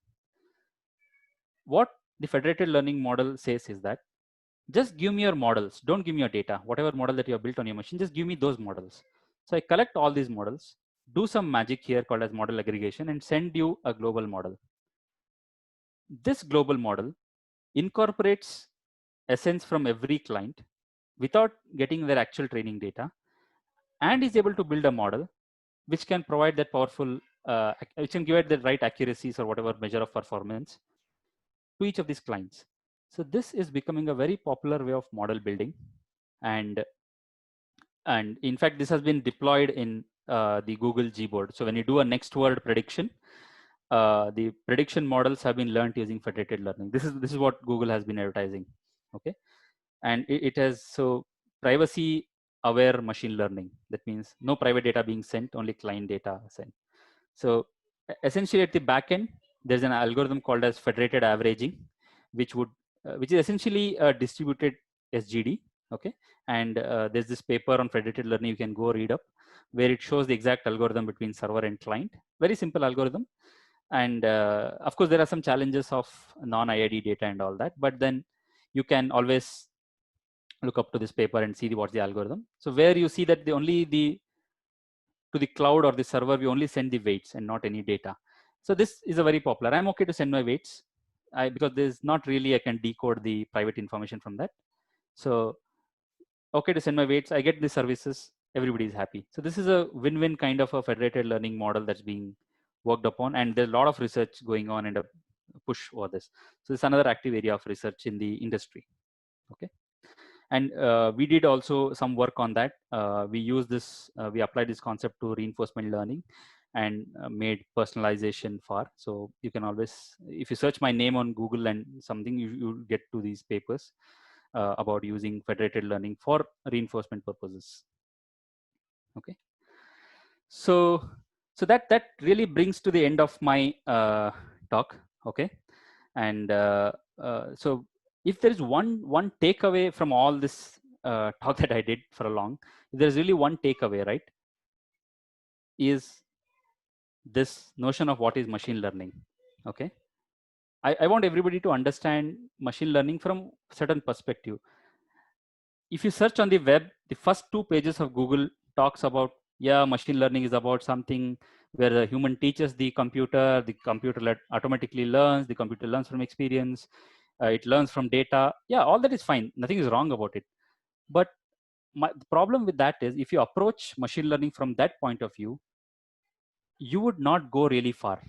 What the federated learning model says is that just give me your models, don't give me your data. Whatever model that you have built on your machine, just give me those models. So I collect all these models, do some magic here called as model aggregation, and send you a global model. This global model incorporates essence from every client without getting their actual training data, and is able to build a model which can provide that powerful, which can give it the right accuracies or whatever measure of performance to each of these clients. So this is becoming a very popular way of model building. And in fact, this has been deployed in the Google Gboard. So when you do a next word prediction, the prediction models have been learned using federated learning. This is what Google has been advertising. Okay, and it has so privacy aware machine learning. That means no private data being sent, only client data sent. So essentially at the back end, there's an algorithm called as federated averaging, which is essentially a distributed SGD. Okay, and there's this paper on federated learning you can go read up, where it shows the exact algorithm between server and client. Very simple algorithm. And of course, there are some challenges of non-IID data and all that, but then you can always look up to this paper and see what's the algorithm. So where you see that to the cloud or the server, we only send the weights and not any data. So this is a very popular. I'm okay to send my weights because there's not really, I can decode the private information from that. So okay to send my weights, I get the services, everybody is happy. So this is a win-win kind of a federated learning model that's being worked upon, and there's a lot of research going on and a push over this. So it's another active area of research in the industry. Okay, and we did also some work on that. We use this, we applied this concept to reinforcement learning and made personalization for. So you can always, if you search my name on Google and something, you get to these papers about using federated learning for reinforcement purposes. Okay, so that really brings to the end of my talk. Okay, and so if there is one takeaway from all this talk that I did for a long, if there's really one takeaway, right, is this notion of what is machine learning. Okay, I want everybody to understand machine learning from a certain perspective. If you search on the web, the first 2 pages of Google talks about, yeah, machine learning is about something where the human teaches the computer automatically learns, the computer learns from experience, it learns from data. Yeah, all that is fine. Nothing is wrong about it. But the problem with that is, if you approach machine learning from that point of view, you would not go really far,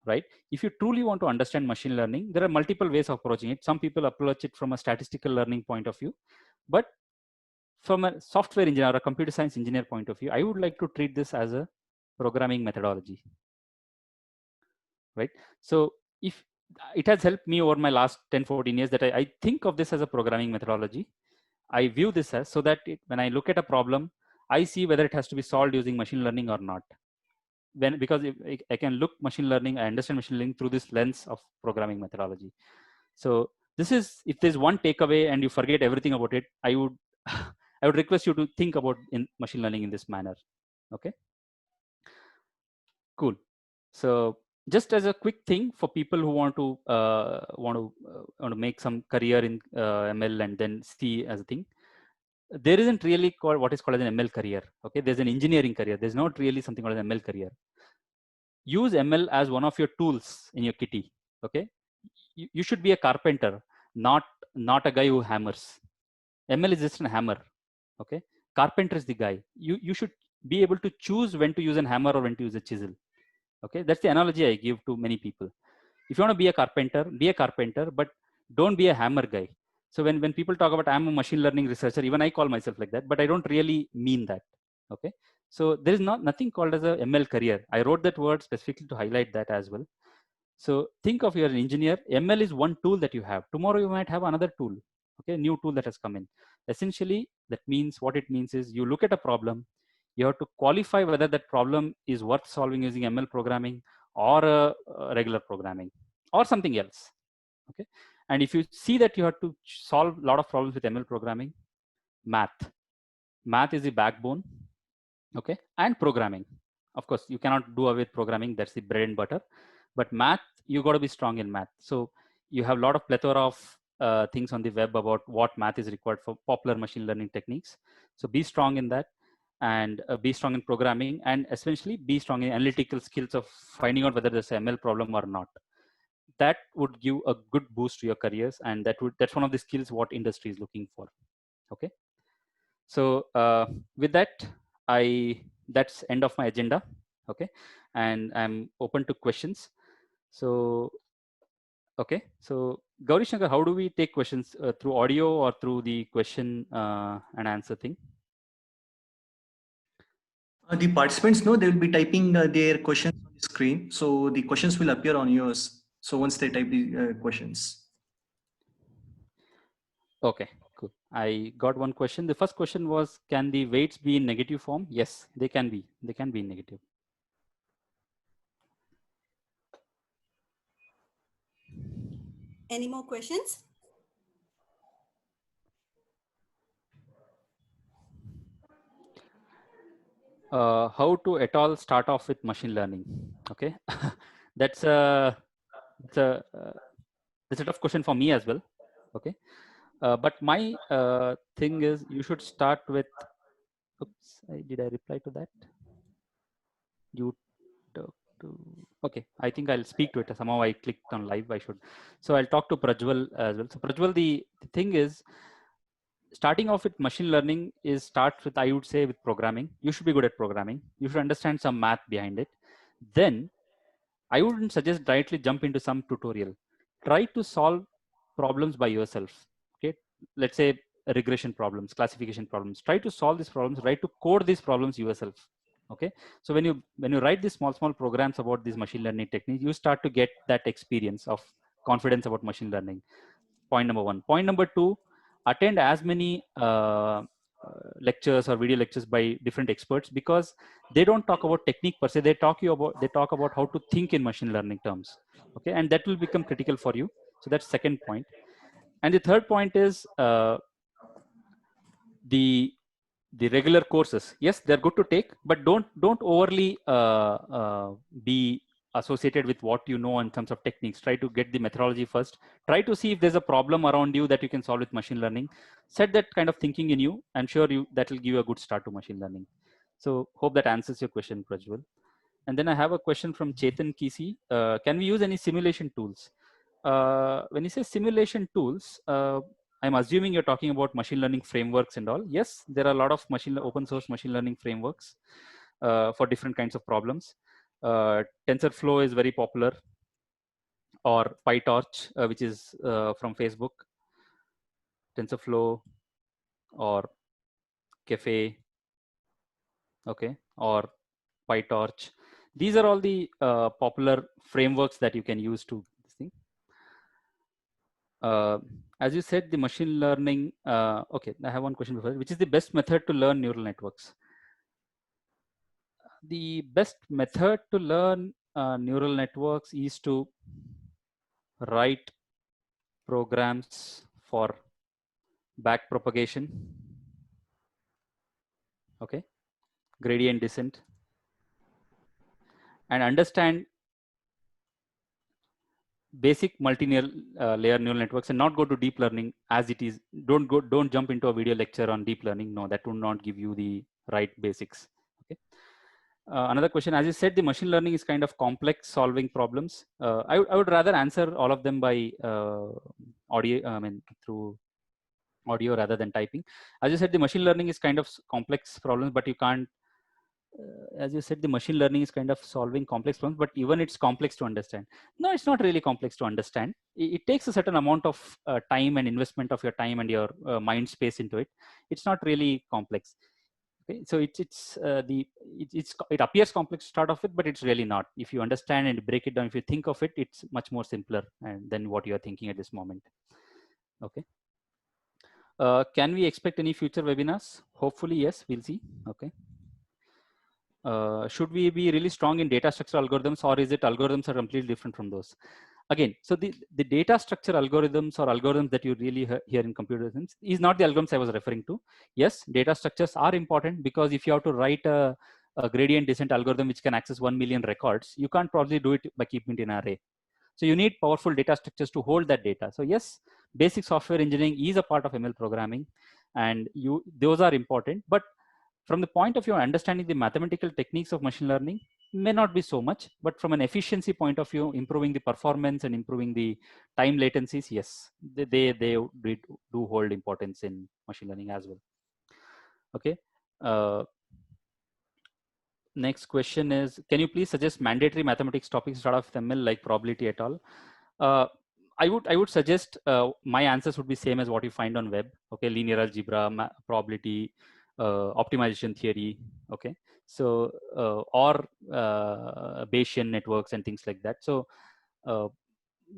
right? If you truly want to understand machine learning, there are multiple ways of approaching it. Some people approach it from a statistical learning point of view, but from a software engineer or a computer science engineer point of view, I would like to treat this as a programming methodology, right? So if it has helped me over my last 10-14 years that I think of this as a programming methodology. I view this as, so that when I look at a problem, I see whether it has to be solved using machine learning or not. Because if I can look machine learning, I understand machine learning through this lens of programming methodology. So this is, if there's one takeaway and you forget everything about it, I would I would request you to think about in machine learning in this manner. Okay. Cool. So just as a quick thing for people who want to make some career in ML and then see as a thing, there isn't really called what is called as an ML career. Okay, there's an engineering career. There's not really something called an ML career. Use ML as one of your tools in your kitty. Okay, you should be a carpenter, not a guy who hammers. ML is just a hammer. Okay, carpenter is the guy. You should be able to choose when to use a hammer or when to use a chisel. Okay, that's the analogy I give to many people. If you want to be a carpenter, but don't be a hammer guy. So when people talk about I'm a machine learning researcher, even I call myself like that, but I don't really mean that. Okay, so there is nothing called as a ML career. I wrote that word specifically to highlight that as well. So think of you're an engineer. ML is one tool that you have. Tomorrow you might have another tool. Okay, new tool that has come in. Essentially, that means what it means is you look at a problem, you have to qualify whether that problem is worth solving using ML programming or regular programming or something else. Okay, and if you see that you have to solve a lot of problems with ML programming, math is the backbone. Okay, and programming. Of course, you cannot do away with programming. That's the bread and butter. But math, you got to be strong in math. So you have a lot of plethora of things on the web about what math is required for popular machine learning techniques. So be strong in that, and be strong in programming, and essentially be strong in analytical skills of finding out whether there's an ML problem or not. That would give a good boost to your careers, and that's one of the skills what industry is looking for. Okay. So with that, that's end of my agenda. Okay, and I'm open to questions. So okay, so Gauri Shankar, how do we take questions, through audio or through the question and answer thing? The participants know they will be typing their questions on the screen, so the questions will appear on yours. So once they type the questions. Okay, cool. I got one question. The first question was, can the weights be in negative form? Yes, they can be. They can be in negative. Any more questions? How to at all start off with machine learning? Okay, that's a tough question for me as well. Okay, but my thing is, you should start with. Oops, did I reply to that? You talk to. Okay, I think I'll speak to it. Somehow I clicked on live. I should. So I'll talk to Prajwal as well. So Prajwal, the thing is, starting off with machine learning is starts with, I would say, with programming. You should be good at programming. You should understand some math behind it. Then I wouldn't suggest directly jump into some tutorial. Try to solve problems by yourself. Okay, let's say regression problems, classification problems. Try to solve these problems. Try to code these problems yourself. Okay, so when you write these small programs about these machine learning techniques, you start to get that experience of confidence about machine learning. Point number one. Point number two, attend as many lectures or video lectures by different experts, because they don't talk about technique per se. They talk about how to think in machine learning terms. Okay, and that will become critical for you. So that's second point. And the third point is the regular courses. Yes, they're good to take, but don't overly be associated with what you know in terms of techniques. Try to get the methodology first. Try to see if there's a problem around you that you can solve with machine learning. Set that kind of thinking in you. I'm sure that will give you a good start to machine learning. So hope that answers your question, Prajwal. And then I have a question from Chetan Kisi. Can we use any simulation tools? When you say simulation tools, I'm assuming you're talking about machine learning frameworks and all. Yes, there are a lot of open source machine learning frameworks for different kinds of problems. TensorFlow is very popular, or PyTorch, which is from Facebook. TensorFlow or Caffe, okay, or PyTorch. These are all the popular frameworks that you can use to this thing. As you said, the machine learning, okay, I have one question before, which is the best method to learn neural networks? The best method to learn neural networks is to write programs for back propagation, okay, gradient descent, and understand basic multi-layer layer neural networks, and not go to deep learning as it is. Don't jump into a video lecture on deep learning. No, that will not give you the right basics. Okay. Another question, as you said, the machine learning is kind of complex solving problems. I would rather answer all of them by audio, I mean, through audio rather than typing. As you said, the machine learning is kind of complex problems, but you can't, as you said, the machine learning is kind of solving complex problems, but even it's complex to understand. No, it's not really complex to understand. It takes a certain amount of time and investment of your time and your mind space into it. It's not really complex. Okay, so it appears complex to start off with, but it's really not. If you understand and break it down, if you think of it, it's much more simpler than what you are thinking at this moment. Okay. Can we expect any future webinars? Hopefully, yes. We'll see. Okay. Should we be really strong in data structure algorithms, or is it algorithms are completely different from those? Again, so the data structure algorithms or algorithms that you really hear in computer science is not the algorithms I was referring to. Yes, data structures are important, because if you have to write a gradient descent algorithm which can access 1 million records, you can't probably do it by keeping it in an array. So you need powerful data structures to hold that data. So yes, basic software engineering is a part of ML programming, and those are important. But from the point of view of understanding the mathematical techniques of machine learning, may not be so much, but from an efficiency point of view, improving the performance and improving the time latencies, yes, they do hold importance in machine learning as well. Okay. Next question is, can you please suggest mandatory mathematics topics to start off with ML, like probability et al? I would suggest my answers would be same as what you find on web. Okay, linear algebra, probability, optimization theory. Okay, so or Bayesian networks and things like that. So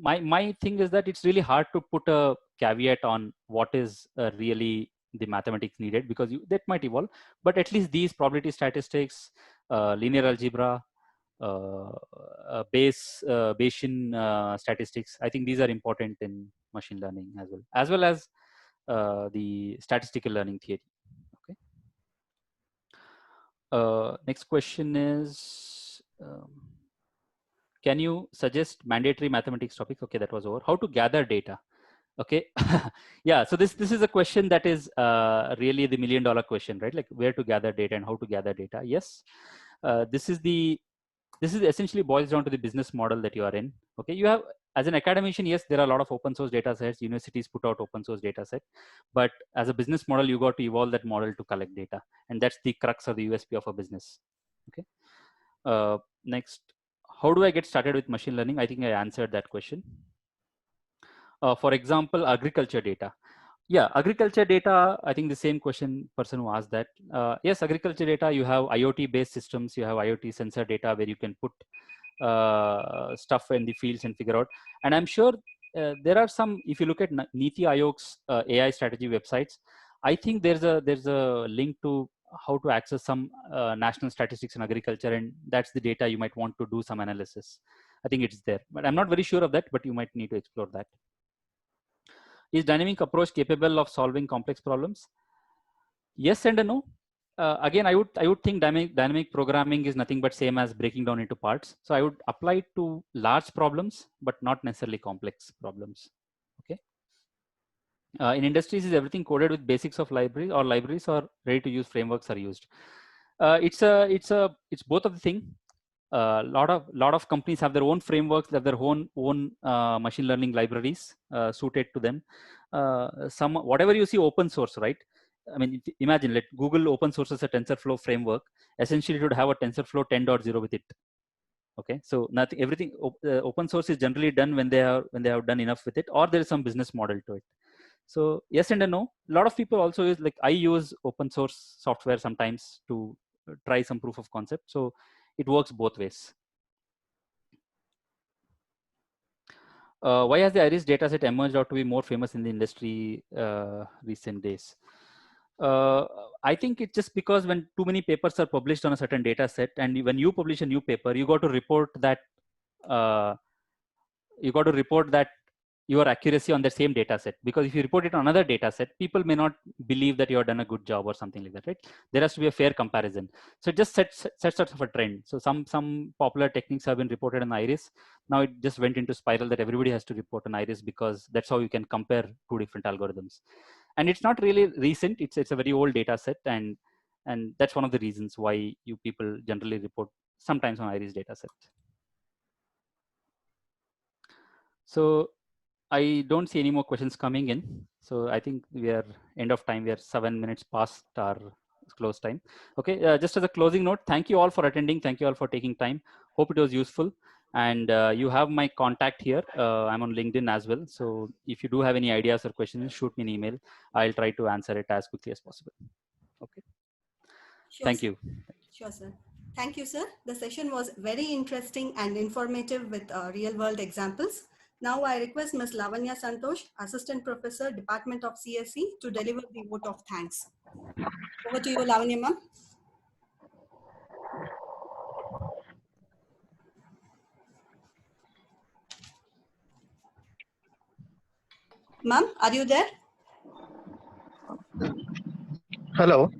my thing is that it's really hard to put a caveat on what is really the mathematics needed, because that might evolve. But at least these probability statistics, linear algebra, Bayesian statistics, I think these are important in machine learning as well as the statistical learning theory. Okay. Next question is, can you suggest mandatory mathematics topic? Okay, that was over. How to gather data? Okay. Yeah, so this is a question that is really the $1 million question, right? Like where to gather data and how to gather data. Yes, this is essentially boils down to the business model that you are in. Okay, you have, as an academician, yes, there are a lot of open source data sets. Universities put out open source data set, but as a business model, you got to evolve that model to collect data, and that's the crux of the USP of a business. Okay. Next, how do I get started with machine learning? I think I answered that question. For example, agriculture data. Yeah, agriculture data, I think the same question person who asked that. Yes, agriculture data, you have IoT based systems, you have IoT sensor data where you can put stuff in the fields and figure out. And I'm sure there are some, if you look at Niti Aayog's AI strategy websites, I think there's a link to how to access some national statistics in agriculture, and that's the data you might want to do some analysis. I think it's there, but I'm not very sure of that, but you might need to explore that. Is dynamic approach capable of solving complex problems? Yes and no. Again, I would think dynamic programming is nothing but same as breaking down into parts. So I would apply it to large problems, but not necessarily complex problems. Okay. In industries, is everything coded with basics of libraries or ready to use frameworks are used? It's both of the thing. Lot of companies have their own frameworks, have their own machine learning libraries suited to them. Whatever you see open source, right? I mean, imagine, let Google open sources a TensorFlow framework. Essentially, it would have a TensorFlow 10.0 with it. Okay, so everything open source is generally done when they have done enough with it, or there is some business model to it. So yes and no. A lot of people also use, like I use open source software sometimes to try some proof of concept. So it works both ways. Why has the IRIS dataset emerged out to be more famous in the industry recent days? I think it's just because when too many papers are published on a certain data set, and when you publish a new paper, you got to report that your accuracy on the same data set. Because if you report it on another data set, people may not believe that you have done a good job or something like that, right? There has to be a fair comparison. So it just sets sort of a trend. So some popular techniques have been reported on IRIS. Now it just went into spiral that everybody has to report on IRIS because that's how you can compare two different algorithms. And it's not really recent. It's a very old data set, and that's one of the reasons why you people generally report sometimes on IRIS data set. So I don't see any more questions coming in. So I think we are end of time. We are 7 minutes past our close time. Okay, just as a closing note, thank you all for attending. Thank you all for taking time. Hope it was useful. And you have my contact here. I'm on LinkedIn as well. So if you do have any ideas or questions, shoot me an email. I'll try to answer it as quickly as possible. Okay. Sure, Thank sir. you. Sure, sir. Thank you, sir. The session was very interesting and informative with real world examples. Now I request Ms. Lavanya Santosh, Assistant Professor, Department of CSE, to deliver the vote of thanks. Over to you, Lavanya, ma'am. Ma'am, are you there? Hello.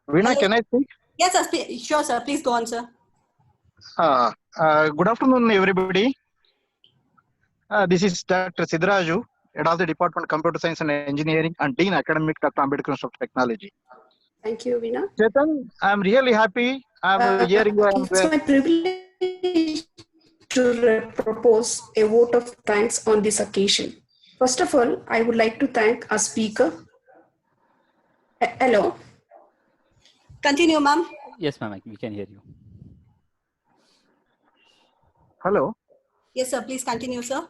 Veena, Hello. can I speak? Yes, sir. Sure, sir. Please go on, sir. Good afternoon, everybody. This is Dr. Siddharaju, Head of the Department of Computer Science and Engineering and Dean Academic Dr. Ambedkar Institute of Technology. Thank you, Veena. Chetan, I'm really happy. I'm hearing It's my privilege to propose a vote of thanks on this occasion. First of all, I would like to thank our speaker. Hello. Continue, ma'am. Yes, ma'am, we can hear you. Hello. Yes, sir. Please continue, sir.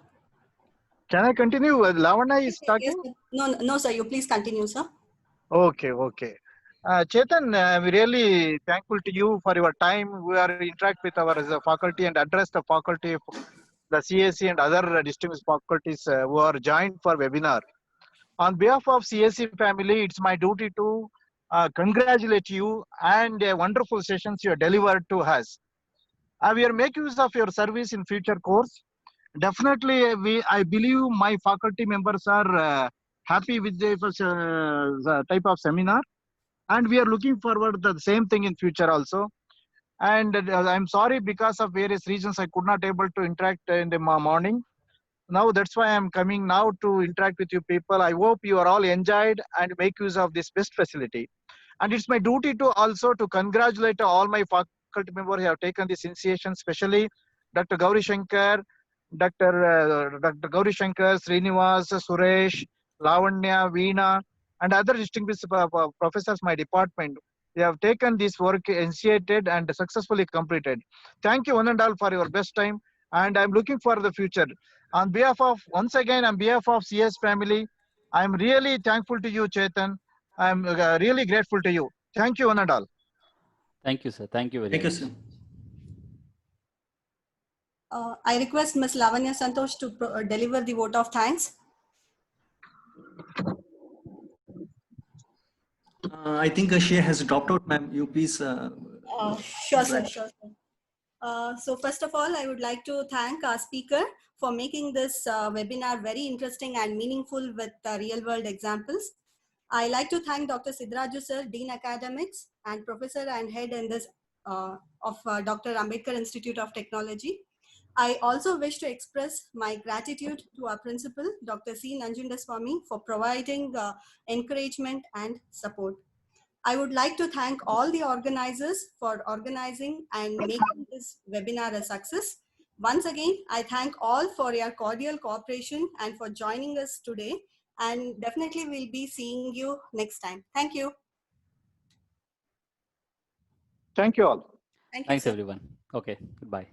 Can I continue? Lavanya is talking? Yes, no, sir. You please continue, sir. Okay. Chetan, I'm really thankful to you for your time. We are interact with our faculty and address the faculty, the CSE and other distinguished faculties who are joined for webinar. On behalf of CSE family, it's my duty to congratulate you and a wonderful sessions you have delivered to us. We are make use of your service in future course. Definitely, I believe my faculty members are happy with the type of seminar, and we are looking forward to the same thing in future also. And I'm sorry, because of various reasons I could not able to interact in the morning. Now that's why I'm coming now to interact with you people. I hope you are all enjoyed and make use of this best facility. And it's my duty to also to congratulate all my faculty members who have taken this initiation, especially Dr. Gauri Shankar, Dr. Gauri Shankar, Srinivas, Suresh, Lavanya, Veena, and other distinguished professors my department. They have taken this work, initiated and successfully completed. Thank you one and all for your best time, and I'm looking for the future. On behalf of, once again, on behalf of CS family, I'm really thankful to you, Chetan. I'm really grateful to you. Thank you one and all. Thank you, sir. Thank you very Thank you, much. sir. I request Ms. Lavanya Santosh to deliver the vote of thanks. I think she has dropped out, ma'am. You please. Sure, sir. Sure, sir. So first of all, I would like to thank our speaker for making this webinar very interesting and meaningful with real-world examples. I like to thank Dr. Siddharaju sir, Dean Academics, and Professor and Head in this of Dr. Ambedkar Institute of Technology. I also wish to express my gratitude to our principal, Dr. C. Nanjundaswamy, for providing encouragement and support. I would like to thank all the organizers for organizing and making this webinar a success. Once again, I thank all for your cordial cooperation and for joining us today. And definitely we'll be seeing you next time. Thank you. Thank you all. Thank you, Thanks, sir. everyone. Okay, goodbye.